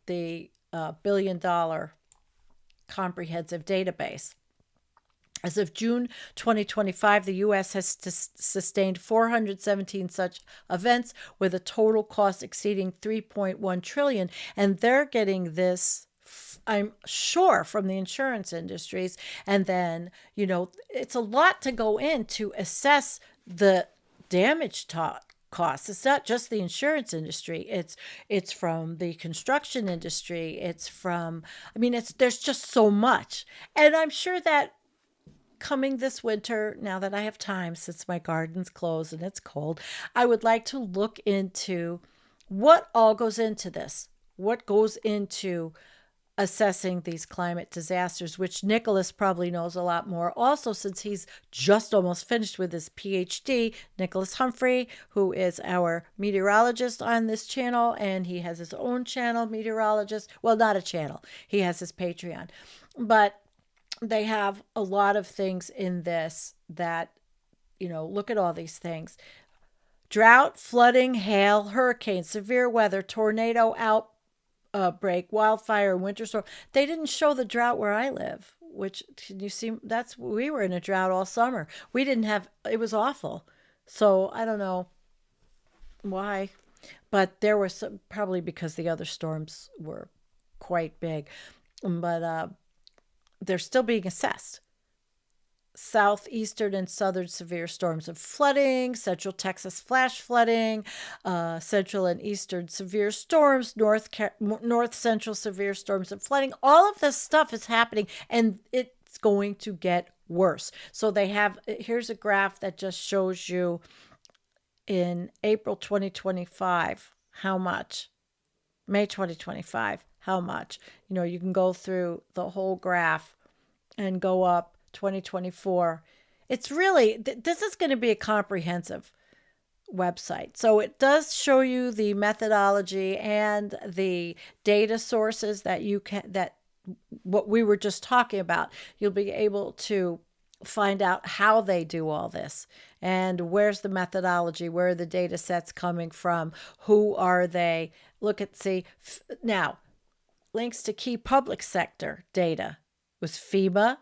the $1 billion comprehensive database. As of June 2025, the U.S. has sustained 417 such events with a total cost exceeding $3.1 trillion. And they're getting this, I'm sure, from the insurance industries. And then, it's a lot to go in to assess the damage costs. It's not just the insurance industry. It's from the construction industry. It's from, there's just so much. And I'm sure that coming this winter, now that I have time since my garden's closed and it's cold, I would like to look into what all goes into this. What goes into assessing these climate disasters, which Nicholas probably knows a lot more. Also, since he's just almost finished with his PhD, Nicholas Humphrey, who is our meteorologist on this channel, and he has his own channel, meteorologist. Well, not a channel. He has his Patreon. But they have a lot of things in this that, look at all these things. Drought, flooding, hail, hurricane, severe weather, tornado outbreak, wildfire, winter storm. They didn't show the drought where I live, which, you see, we were in a drought all summer. It was awful. So I don't know why, but there were some, probably because the other storms were quite big, but they're still being assessed. Southeastern and southern severe storms of flooding, central Texas flash flooding, central and eastern severe storms, north central severe storms of flooding. All of this stuff is happening, and it's going to get worse. So here's a graph that just shows you in April 2025 how much. May 2025, how much? You know, you can go through the whole graph and go up 2024. It's really, this is going to be a comprehensive website. So it does show you the methodology and the data sources that you can, that what we were just talking about. You'll be able to find out how they do all this and where's the methodology, where are the data sets coming from, who are they. Look at, see, now links to key public sector data was FEMA,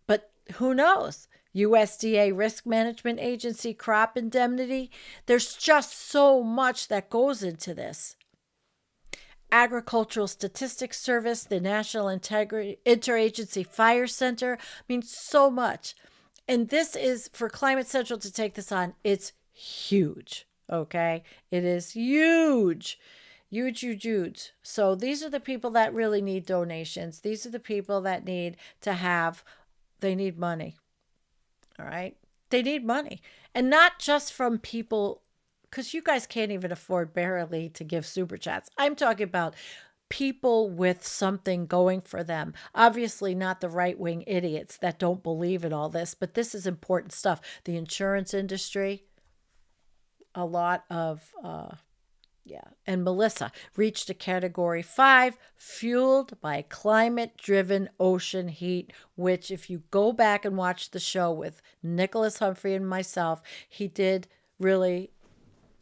but who knows? USDA Risk Management Agency, crop indemnity. There's just so much that goes into this. Agricultural Statistics Service, the National Interagency Fire Center. I mean, so much. And this is, for Climate Central to take this on, it's huge, okay? It is huge. Huge, huge, huge. So these are the people that really need donations. These are the people that need to have, they need money, all right? They need money. And not just from people, because you guys can't even afford barely to give super chats. I'm talking about people with something going for them. Obviously not the right-wing idiots that don't believe in all this, but this is important stuff. The insurance industry, a lot of, and Melissa reached a category 5, fueled by climate-driven ocean heat, which if you go back and watch the show with Nicholas Humphrey and myself, he did really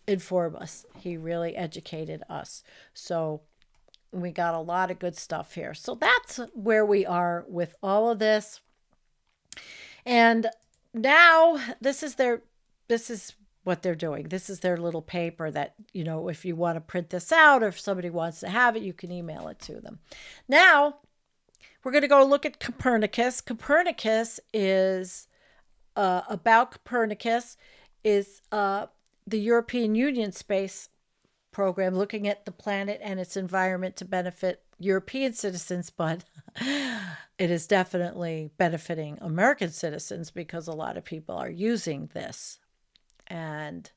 inform us. He really educated us. So we got a lot of good stuff here. So that's where we are with all of this. And now this is what they're doing. This is their little paper that, you know, if you want to print this out or if somebody wants to have it, you can email it to them. Now we're going to go look at Copernicus. Copernicus is about Copernicus is the European Union space program looking at the planet and its environment to benefit European citizens, but it is definitely benefiting American citizens because a lot of people are using this. And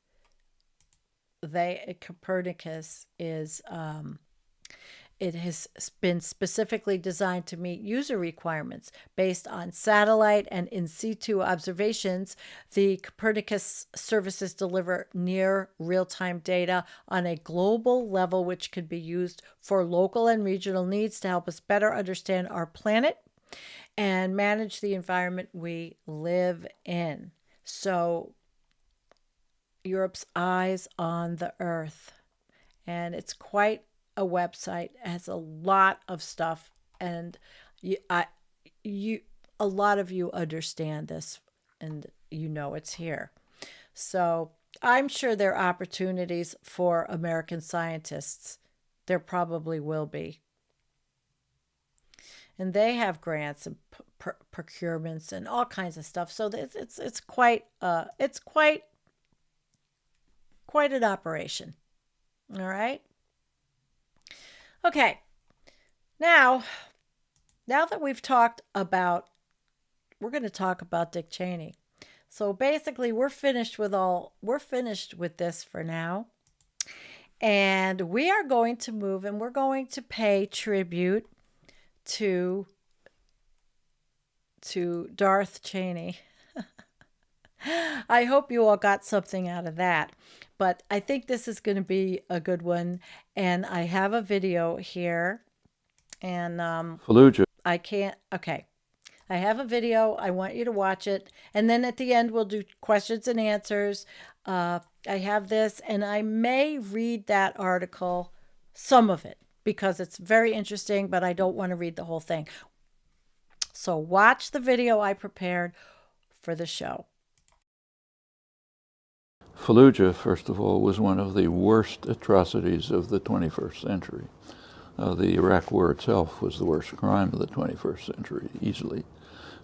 Copernicus is, it has been specifically designed to meet user requirements based on satellite and in situ observations. The Copernicus services deliver near real-time data on a global level, which can be used for local and regional needs to help us better understand our planet and manage the environment we live in. So Europe's eyes on the Earth, and it's quite a website. It has a lot of stuff, and a lot of you understand this, and you know it's here. So I'm sure there are opportunities for American scientists. There probably will be, and they have grants and procurements and all kinds of stuff. So it's quite an operation. All right. Okay, now that we've talked about, we're going to talk about Dick Cheney. So basically, we're finished with this for now. And we are going to move and we're going to pay tribute to Darth Cheney. I hope you all got something out of that. But I think this is going to be a good one. And I have a video here. And Fallujah. Okay. I have a video. I want you to watch it. And then at the end, we'll do questions and answers. I have this. And I may read that article, some of it, because it's very interesting. But I don't want to read the whole thing. So watch the video I prepared for the show. Fallujah, first of all, was one of the worst atrocities of the 21st century. The Iraq War itself was the worst crime of the 21st century, easily.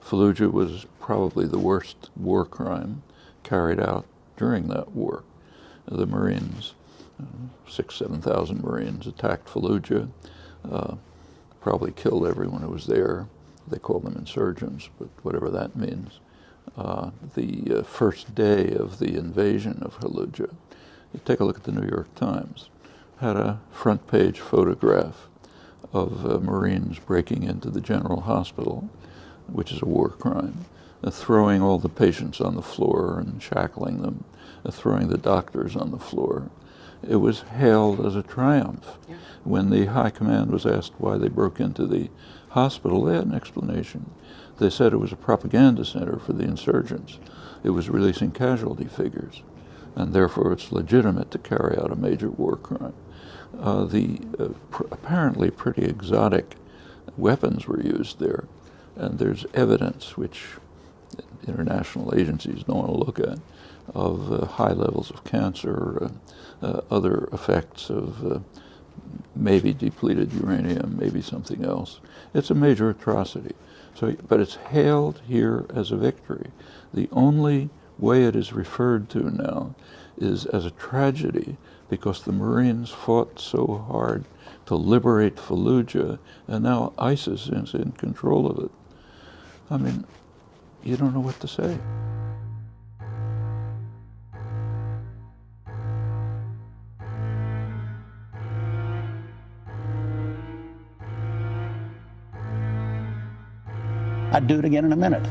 Fallujah was probably the worst war crime carried out during that war. The Marines, 7,000 Marines attacked Fallujah, probably killed everyone who was there. They called them insurgents, but whatever that means. The first day of the invasion of Fallujah, you take a look at the New York Times. had a front page photograph of Marines breaking into the General Hospital, which is a war crime, throwing all the patients on the floor and shackling them, throwing the doctors on the floor. It was hailed as a triumph. Yeah. When the high command was asked why they broke into the hospital, they had an explanation. They said it was a propaganda center for the insurgents. It was releasing casualty figures, and therefore it's legitimate to carry out a major war crime. Apparently pretty exotic weapons were used there, and there's evidence which international agencies don't want to look at of high levels of cancer, other effects of maybe depleted uranium, maybe something else. It's a major atrocity. So, but it's hailed here as a victory. The only way it is referred to now is as a tragedy, because the Marines fought so hard to liberate Fallujah, and now ISIS is in control of it. I mean, you don't know what to say. I'd do it again in a minute.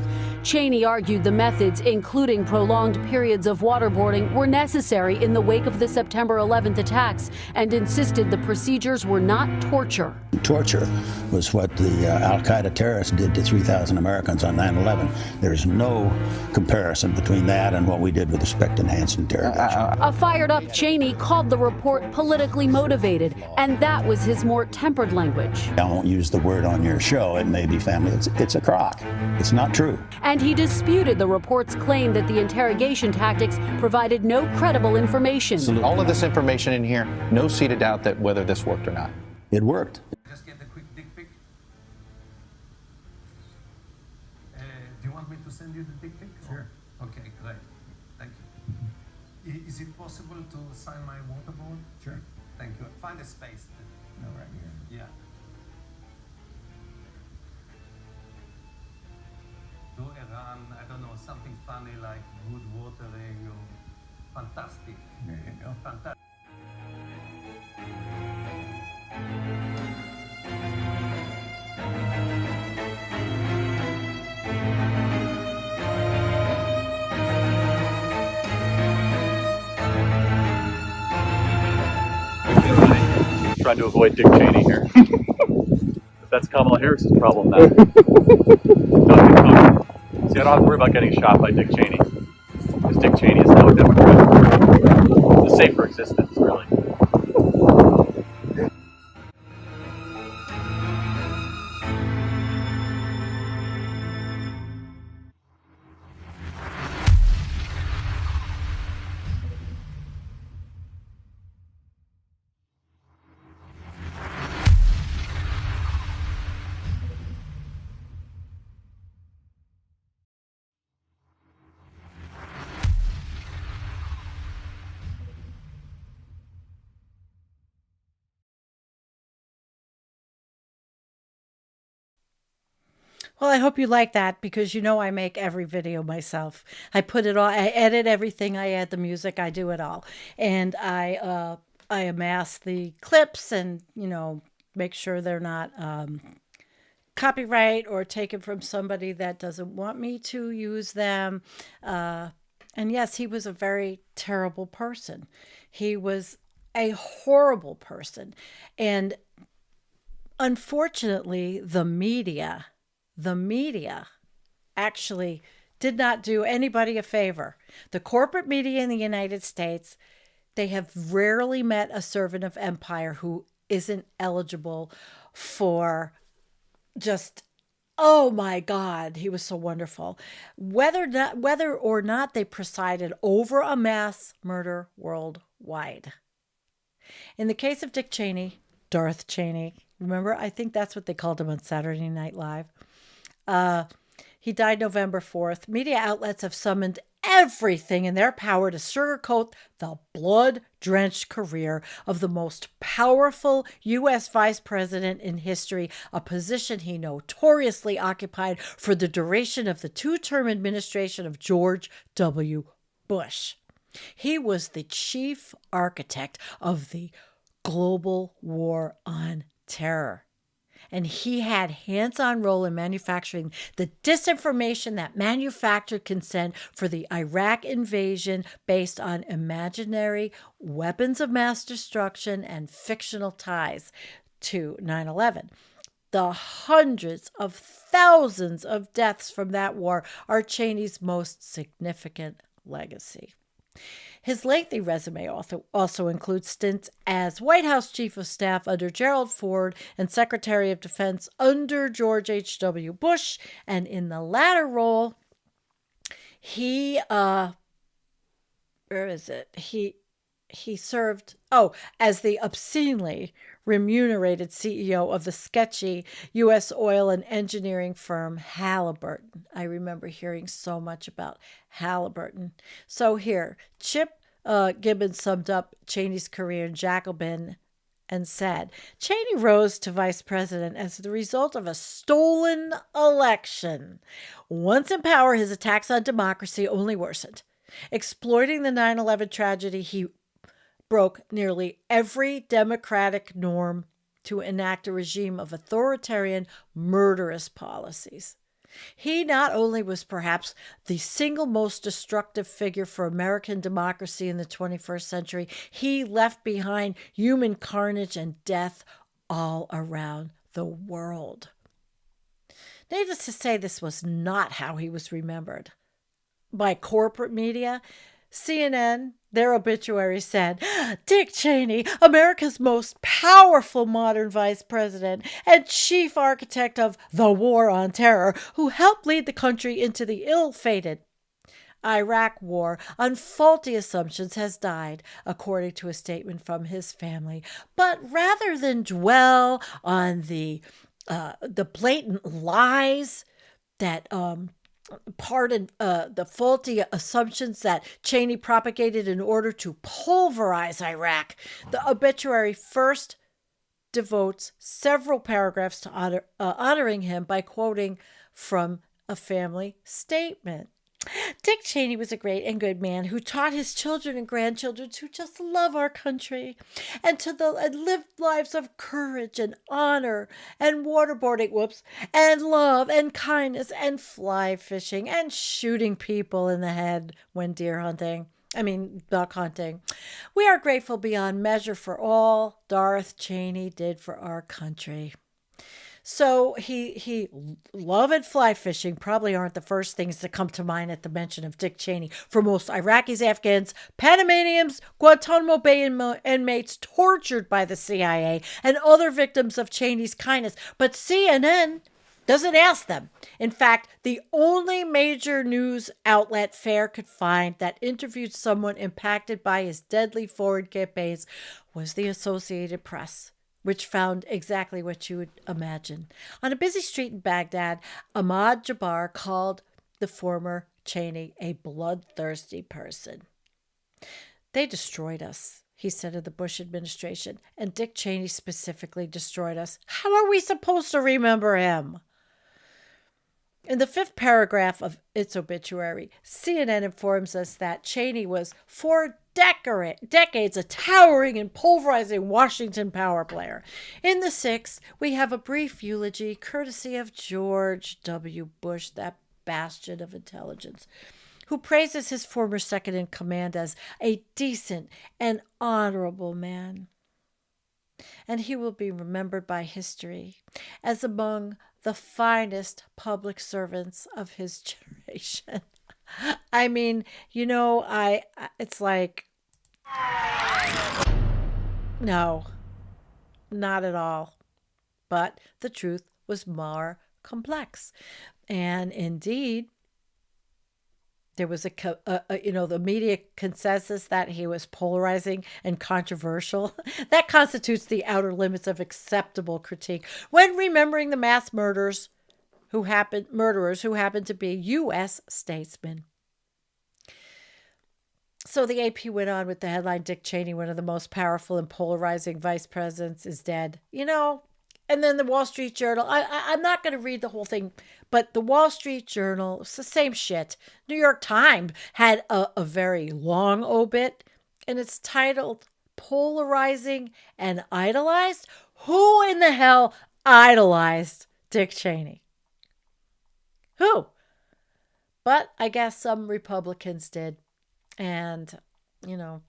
Cheney argued the methods, including prolonged periods of waterboarding, were necessary in the wake of the September 11th attacks and insisted the procedures were not torture. Torture was what the al-Qaeda terrorists did to 3,000 Americans on 9/11. There's no comparison between that and what we did with respect to enhanced interrogation. A fired-up Cheney called the report politically motivated, and that was his more tempered language. I won't use the word on your show. It may be family. It's a crock. It's not true. And he disputed the report's claim that the interrogation tactics provided no credible information. All of this information in here, no seed of doubt that whether this worked or not. It worked. Just get a quick dick pic. Do you want me to send you the dick pic? Sure. Okay, great. Thank you. Is it possible to sign my waterboard? Sure. Thank you. Find a space. No, right here. Yeah. Do a run, I don't know, something funny like good watering or fantastic. There you go. Fantastic. Trying to avoid Dick Cheney here. But that's Kamala Harris's problem now. See, I don't have to worry about getting shot by Dick Cheney, because Dick Cheney is now a Democrat. It's safe for existence, really. Well, I hope you like that, because you know I make every video myself. I put it all, I edit everything, I add the music, I do it all. And I amass the clips and, you know, make sure they're not copyright or taken from somebody that doesn't want me to use them. And yes, he was a very terrible person. He was a horrible person. And unfortunately, the media actually did not do anybody a favor. The corporate media in the United States, they have rarely met a servant of empire who isn't eligible for just, oh my God, he was so wonderful. Whether or not they presided over a mass murder worldwide. In the case of Dick Cheney, Darth Cheney, remember, I think that's what they called him on Saturday Night Live. He died November 4th. Media outlets have summoned everything in their power to sugarcoat the blood-drenched career of the most powerful U.S. vice president in history, a position he notoriously occupied for the duration of the two-term administration of George W. Bush. He was the chief architect of the global war on terror. And he had hands-on role in manufacturing the disinformation that manufactured consent for the Iraq invasion based on imaginary weapons of mass destruction and fictional ties to 9/11. The hundreds of thousands of deaths from that war are Cheney's most significant legacy. His lengthy resume also includes stints as White House Chief of Staff under Gerald Ford and Secretary of Defense under George H.W. Bush. And in the latter role, he served as the obscenely remunerated CEO of the sketchy U.S. oil and engineering firm Halliburton. I remember hearing so much about Halliburton. So here, Chip Gibbons summed up Cheney's career in Jacobin and said, Cheney rose to vice president as the result of a stolen election. Once in power, his attacks on democracy only worsened. Exploiting the 9/11 tragedy, he broke nearly every democratic norm to enact a regime of authoritarian, murderous policies. He not only was perhaps the single most destructive figure for American democracy in the 21st century, he left behind human carnage and death all around the world. Needless to say, this was not how he was remembered. By corporate media, CNN, their obituary said, Dick Cheney, America's most powerful modern vice president and chief architect of the war on terror, who helped lead the country into the ill-fated Iraq war on faulty assumptions, has died, according to a statement from his family. But rather than dwell on the blatant lies that the faulty assumptions that Cheney propagated in order to pulverize Iraq, the obituary first devotes several paragraphs to honoring him by quoting from a family statement. Dick Cheney was a great and good man who taught his children and grandchildren to just love our country and live lives of courage and honor and waterboarding, and love and kindness and fly fishing and shooting people in the head when duck hunting. We are grateful beyond measure for all Darth Cheney did for our country. So he love and fly fishing probably aren't the first things that come to mind at the mention of Dick Cheney for most Iraqis, Afghans, Panamanians, Guantanamo Bay inmates tortured by the CIA, and other victims of Cheney's kindness. But CNN doesn't ask them. In fact, the only major news outlet FAIR could find that interviewed someone impacted by his deadly foreign campaigns was the Associated Press, which found exactly what you would imagine. On a busy street in Baghdad, Ahmad Jabbar called the former Cheney a bloodthirsty person. They destroyed us, he said of the Bush administration, and Dick Cheney specifically destroyed us. How are we supposed to remember him? In the 5th paragraph of its obituary, CNN informs us that Cheney was for decades a towering and pulverizing Washington power player. In the 6th, we have a brief eulogy courtesy of George W. Bush, that bastion of intelligence, who praises his former second-in-command as a decent and honorable man. And he will be remembered by history as among the finest public servants of his generation. I mean, it's like, no, not at all. But the truth was more complex. And indeed, there was the media consensus that he was polarizing and controversial. That constitutes the outer limits of acceptable critique when remembering the mass murderers who happened to be U.S. statesmen. So the AP went on with the headline, Dick Cheney, one of the most powerful and polarizing vice presidents, is dead. And then the Wall Street Journal, I'm not going to read the whole thing, but the Wall Street Journal, it's the same shit. New York Times had a very long obit, and it's titled polarizing and idolized? Who in the hell idolized Dick Cheney? Who? But I guess some Republicans did. And, you know,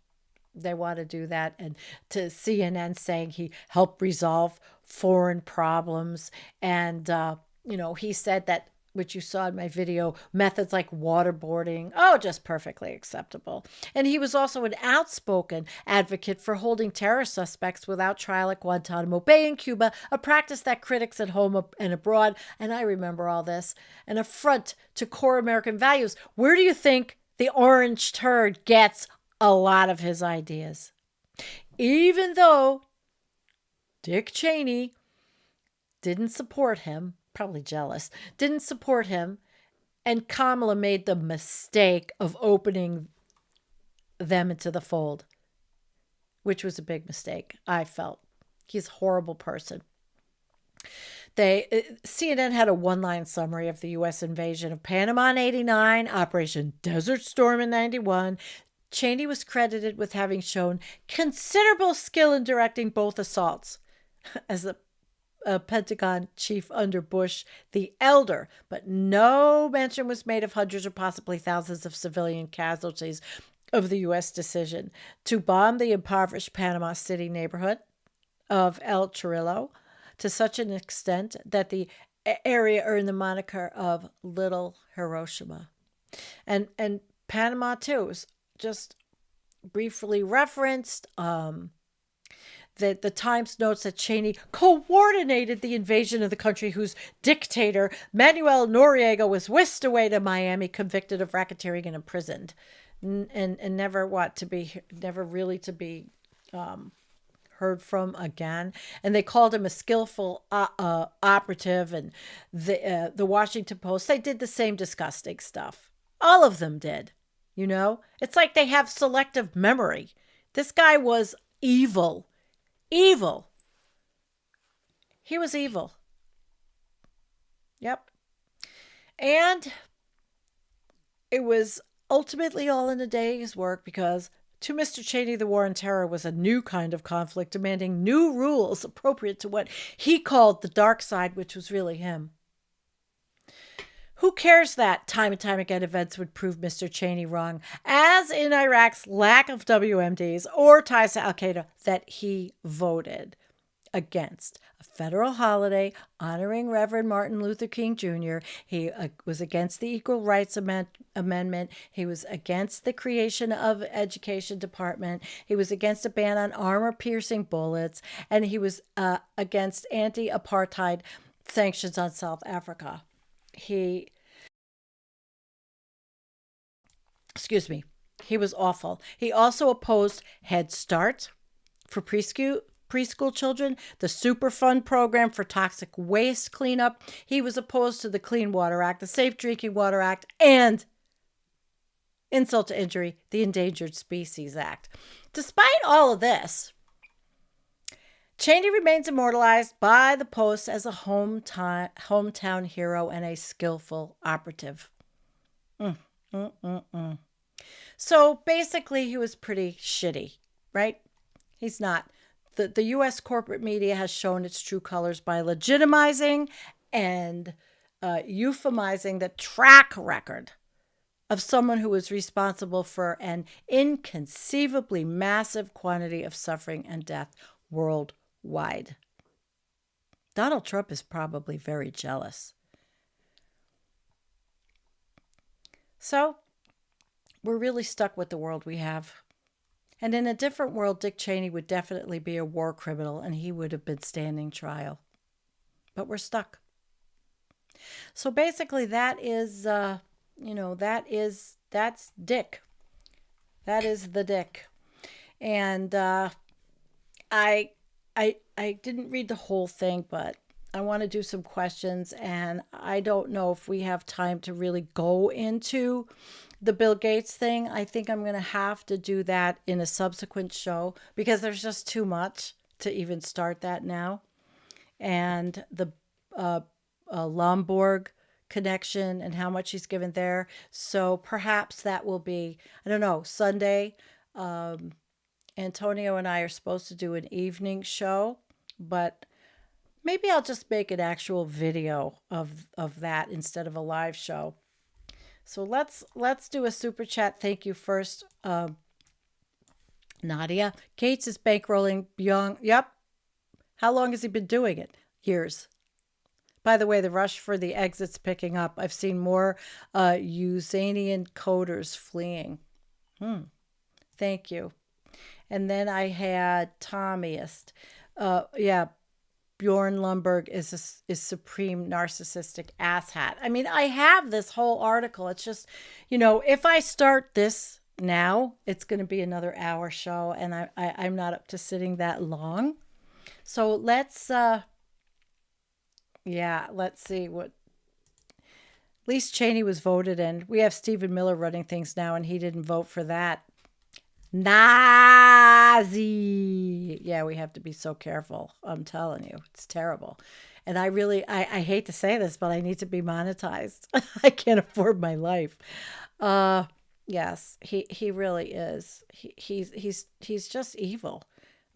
they want to do that. And to CNN saying he helped resolve foreign problems. And, you know, he said that, which you saw in my video, methods like waterboarding, just perfectly acceptable. And he was also an outspoken advocate for holding terrorist suspects without trial at Guantanamo Bay in Cuba, a practice that critics at home and abroad, and I remember all this, an affront to core American values. Where do you think the orange turd gets a lot of his ideas? Even though Dick Cheney didn't support him, probably jealous, didn't support him, and Kamala made the mistake of opening them into the fold, which was a big mistake, I felt. He's a horrible person. CNN had a one-line summary of the U.S. invasion of Panama in 89, Operation Desert Storm in 91. Cheney was credited with having shown considerable skill in directing both assaults as the Pentagon chief under Bush the Elder, but no mention was made of hundreds or possibly thousands of civilian casualties of the U.S. decision to bomb the impoverished Panama City neighborhood of El Chorrillo to such an extent that the area earned the moniker of Little Hiroshima. And Panama, too, was just briefly referenced. The Times notes that Cheney coordinated the invasion of the country whose dictator, Manuel Noriega, was whisked away to Miami, convicted of racketeering and imprisoned. And never really to be heard from again. And they called him a skillful operative. And the Washington Post, they did the same disgusting stuff. All of them did. You know, it's like they have selective memory. This guy was evil. Evil. He was evil. Yep. And it was ultimately all in a day's work because to Mr. Cheney, the war on terror was a new kind of conflict demanding new rules appropriate to what he called the dark side, which was really him. Who cares that time and time again events would prove Mr. Cheney wrong, as in Iraq's lack of WMDs or ties to al-Qaeda that he voted against a federal holiday honoring Reverend Martin Luther King Jr. He was against the Equal Rights Amendment. He was against the creation of Education Department. He was against a ban on armor-piercing bullets. And he was against anti-apartheid sanctions on South Africa. He was awful. He also opposed Head Start for preschool children, the Superfund program for toxic waste cleanup. He was opposed to the Clean Water Act, the Safe Drinking Water Act, and, insult to injury, the Endangered Species Act. Despite all of this, Cheney remains immortalized by the Post as a hometown hero and a skillful operative. So basically, he was pretty shitty, right? He's not. The U.S. corporate media has shown its true colors by legitimizing and euphemizing the track record of someone who was responsible for an inconceivably massive quantity of suffering and death worldwide. Donald Trump is probably very jealous. So, we're really stuck with the world we have. And in a different world, Dick Cheney would definitely be a war criminal and he would have been standing trial. But we're stuck. So basically that is, that's Dick. That is the Dick. And I didn't read the whole thing, but I want to do some questions, and I don't know if we have time to really go into the Bill Gates thing. I think I'm going to have to do that in a subsequent show because there's just too much to even start that now. And the Lomborg connection and how much he's given there. So perhaps that will be, I don't know, Sunday. Antonio and I are supposed to do an evening show, but maybe I'll just make an actual video of that instead of a live show. So let's do a super chat. Thank you first, Nadia. Gates is bankrolling Young. Yep. How long has he been doing it? Years. By the way, the rush for the exit's picking up. I've seen more Usanian coders fleeing. Thank you. And then I had Tommyist. Yeah, Bjorn Lundberg is supreme narcissistic asshat. I mean, I have this whole article. It's just, if I start this now, it's going to be another hour show, and I'm not up to sitting that long. So let's see what. At least Cheney was voted in. We have Stephen Miller running things now, and he didn't vote for that. Nazi. Yeah, we have to be so careful. I'm telling you, it's terrible. And I hate to say this, but I need to be monetized. I can't afford my life. Yes, he really is. He's just evil.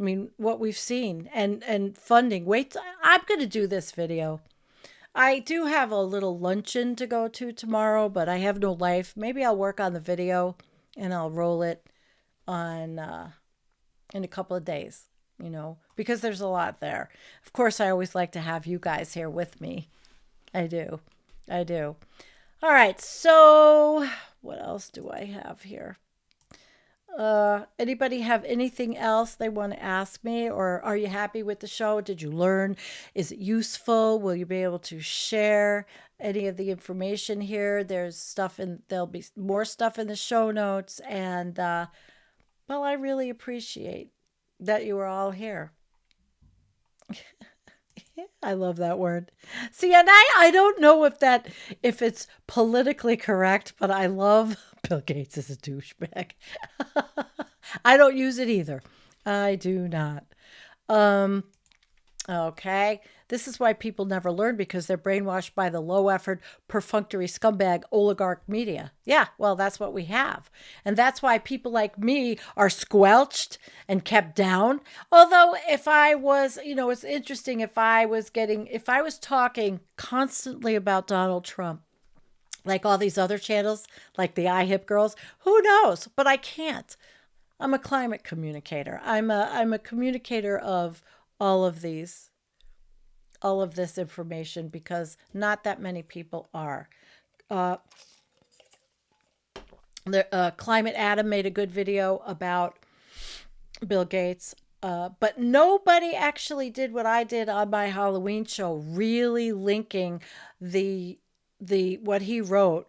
I mean, what we've seen and funding. Wait, I'm going to do this video. I do have a little luncheon to go to tomorrow, but I have no life. Maybe I'll work on the video and I'll roll it on in a couple of days, because there's a lot there. Of course, I always like to have you guys here with me. I do. All right, so what else do I have here? Anybody have anything else they want to ask me, or are you happy with the show? Did you learn? Is it useful? Will you be able to share any of the information here? There'll be more stuff in the show notes, and well, I really appreciate that you are all here. I love that word. See, and I don't know if it's politically correct, but I love Bill Gates is a douchebag. I don't use it either. I do not. Okay. This is why people never learn, because they're brainwashed by the low effort, perfunctory scumbag oligarch media. Yeah, well, that's what we have. And that's why people like me are squelched and kept down. Although if I was, it's interesting if I was talking constantly about Donald Trump, like all these other channels, like the iHip girls, who knows? But I can't. I'm a climate communicator. I'm a communicator of all of this information, because not that many people are. Climate Adam made a good video about Bill Gates, but nobody actually did what I did on my Halloween show, really linking the what he wrote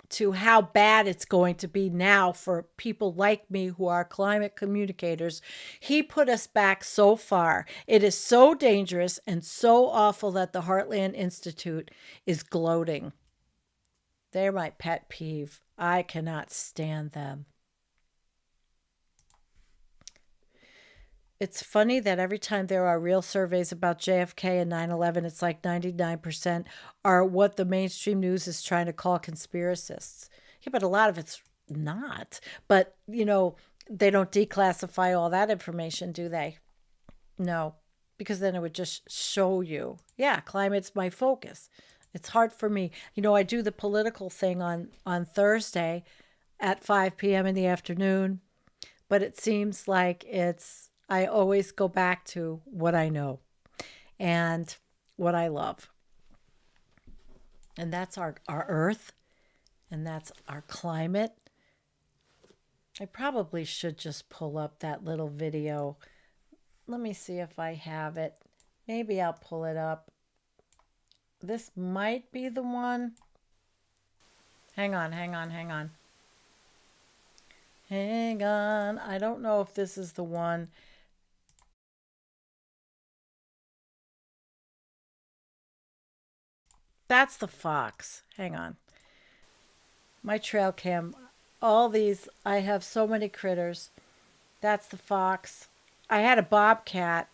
to how bad it's going to be now for people like me who are climate communicators. He put us back so far. It is so dangerous and so awful that the Heartland Institute is gloating. They're my pet peeve. I cannot stand them. It's funny that every time there are real surveys about JFK and 9/11, it's like 99% are what the mainstream news is trying to call conspiracists. Yeah, but a lot of it's not. But, they don't declassify all that information, do they? No, because then it would just show you. Yeah, climate's my focus. It's hard for me. I do the political thing on Thursday at 5 p.m. in the afternoon, but it seems like I always go back to what I know and what I love. And that's our earth, and that's our climate. I probably should just pull up that little video. Let me see if I have it. Maybe I'll pull it up. This might be the one. Hang on. Hang on. I don't know if this is the one. That's the fox. Hang on. My trail cam. All these, I have so many critters. That's the fox. I had a bobcat.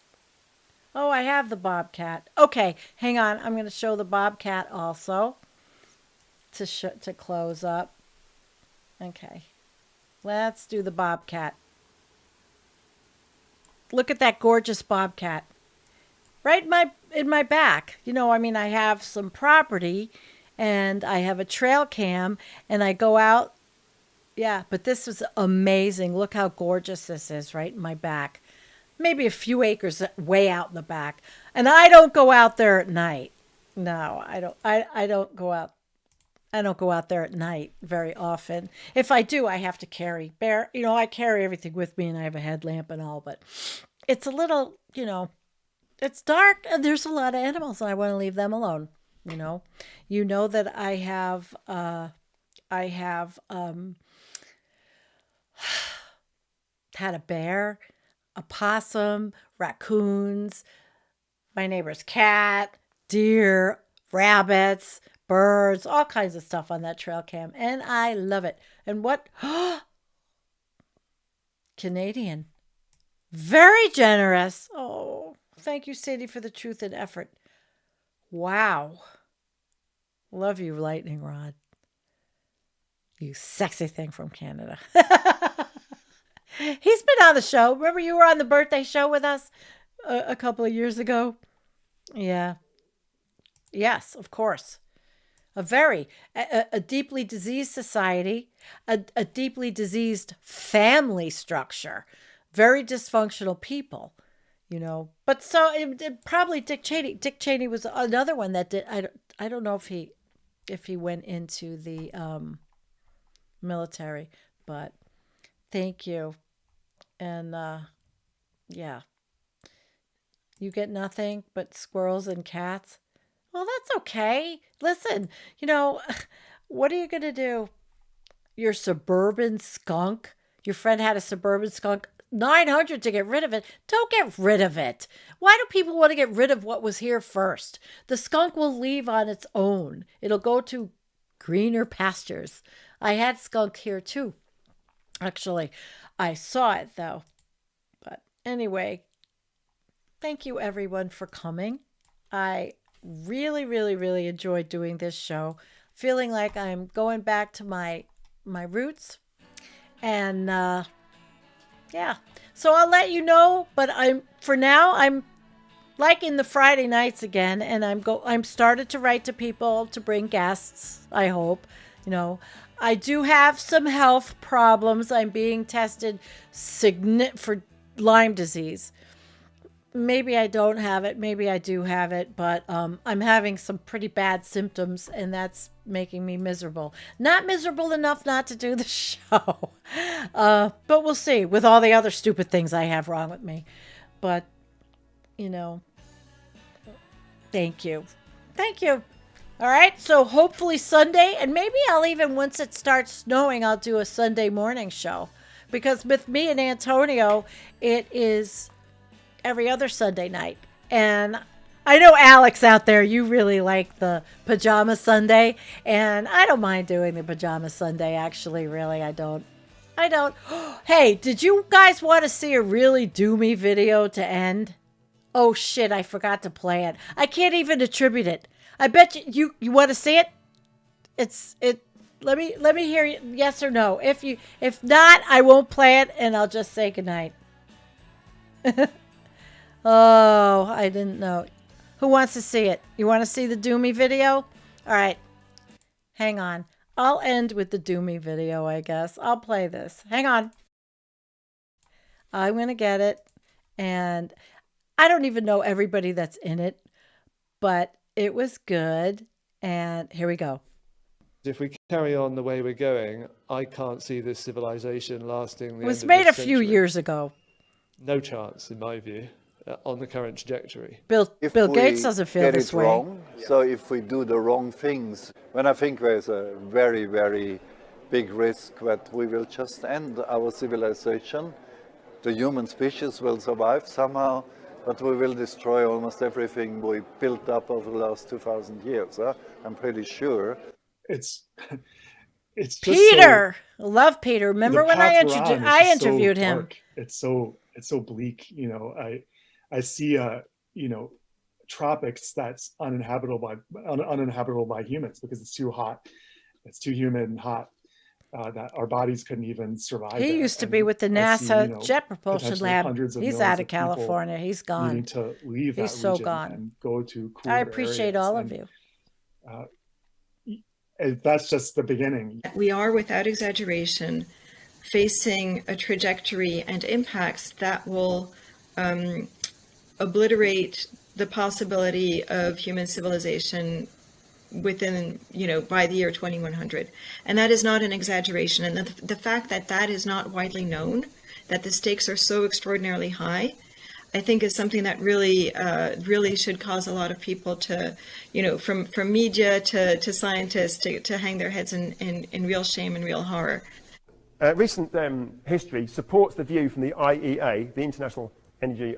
Oh, I have the bobcat. Okay, hang on. I'm going to show the bobcat also to close up. Okay. Let's do the bobcat. Look at that gorgeous bobcat. Right in my back. You know, I mean, I have some property and I have a trail cam and I go out. Yeah, but this was amazing. Look how gorgeous this is right in my back. Maybe a few acres way out in the back. And I don't go out there at night. No, I don't. I don't go out. I don't go out there at night very often. If I do, I have to carry bear. You know, I carry everything with me, and I have a headlamp and all. But it's a little, you know, it's dark, and there's a lot of animals, and I want to leave them alone. You know that I have had a bear, a possum, raccoons, my neighbor's cat, deer, rabbits, birds, all kinds of stuff on that trail cam. And I love it. And what? Canadian. Very generous. Oh, thank you, Sadie, for the truth and effort. Wow. Love you, Lightning Rod. You sexy thing from Canada. He's been on the show. Remember you were on the birthday show with us a couple of years ago? Yeah. Yes, of course. A deeply diseased society, a deeply diseased family structure, very dysfunctional people, But so probably Dick Cheney. Dick Cheney was another one that did. I don't know if he went into the military, but thank you. And yeah, you get nothing but squirrels and cats. Well, that's okay. Listen, what are you going to do? Your suburban skunk? Your friend had a suburban skunk. 900 to get rid of it. Don't get rid of it. Why do people want to get rid of what was here first? The skunk will leave on its own. It'll go to greener pastures. I had skunk here too. Actually, I saw it though. But anyway, thank you everyone for coming. I really, really, really enjoyed doing this show. Feeling like I'm going back to my roots. And yeah. So I'll let you know, but I'm liking the Friday nights again, and I'm started to write to people to bring guests, I hope. I do have some health problems. I'm being tested for Lyme disease. Maybe I don't have it. Maybe I do have it, but I'm having some pretty bad symptoms, and that's making me miserable. Not miserable enough not to do the show. But we'll see with all the other stupid things I have wrong with me. But, thank you. Thank you. All right. So hopefully Sunday, and maybe I'll even, once it starts snowing, I'll do a Sunday morning show. Because with me and Antonio, it is every other Sunday night. And I know Alex out there, you really like the Pajama Sunday. And I don't mind doing the Pajama Sunday, actually. Really, I don't. Hey, did you guys want to see a really doomy video to end? Oh, shit, I forgot to play it. I can't even attribute it. I bet you want to see it? Let me hear yes or no. If not, I won't play it and I'll just say goodnight. Oh, I didn't know. Who wants to see it? You want to see the Doomy video? All right. Hang on. I'll end with the Doomy video, I guess. I'll play this. Hang on. I'm going to get it. And I don't even know everybody that's in it, but it was good. And here we go. If we carry on the way we're going, I can't see this civilization lasting. It was made a few years ago. No chance, in my view, on the current trajectory. Bill Gates doesn't feel this way. Wrong, so if we do the wrong things, then I think there's a very, very big risk that we will just end our civilization. The human species will survive somehow, but we will destroy almost everything we built up over the last 2,000 years. I'm pretty sure. It's just Peter. I love Peter. Remember when I interviewed him? Dark. It's so bleak. I see tropics that's uninhabitable by humans because it's too hot. It's too humid and hot. that our bodies couldn't even survive. He there. used to And be with the I see, NASA Jet Propulsion potentially Lab. hundreds of He's millions out of people California. He's gone. needing to leave He's that so region gone. and go to cooler I appreciate areas. all And, of you. That's just the beginning. We are, without exaggeration, facing a trajectory and impacts that will obliterate the possibility of human civilization within, by the year 2100. And that is not an exaggeration. And the fact that that is not widely known, that the stakes are so extraordinarily high, I think is something that really should cause a lot of people to, from media to scientists to hang their heads in real shame and real horror. Recent history supports the view from the IEA, the International Energy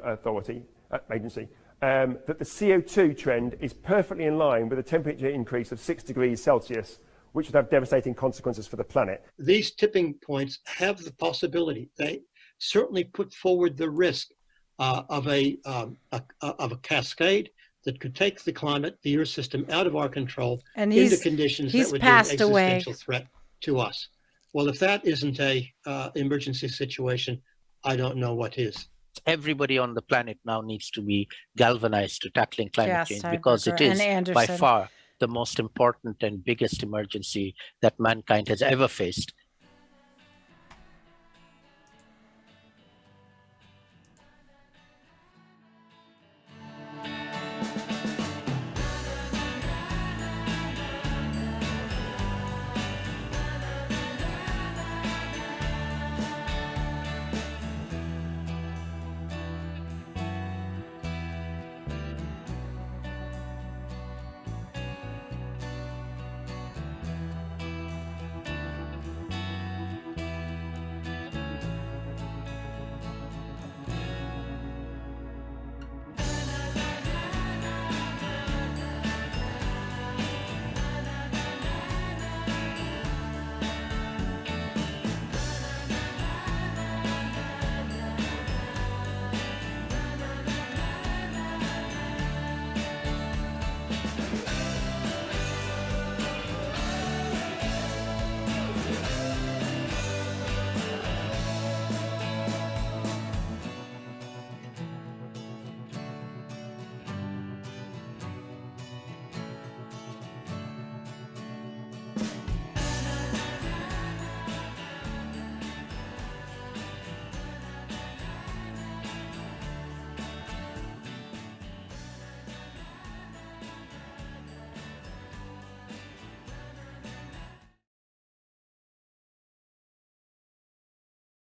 Agency, that the CO2 trend is perfectly in line with a temperature increase of 6 degrees Celsius, which would have devastating consequences for the planet. These tipping points have the possibility. They certainly put forward the risk of a cascade that could take the climate, the Earth system, out of our control And into conditions that would be an passed away. existential threat to us. Well, if that isn't a emergency situation, I don't know what is. Everybody on the planet now needs to be galvanized to tackling climate Yes, change because it Steinberger is and by Anderson. far the most important and biggest emergency that mankind has ever faced.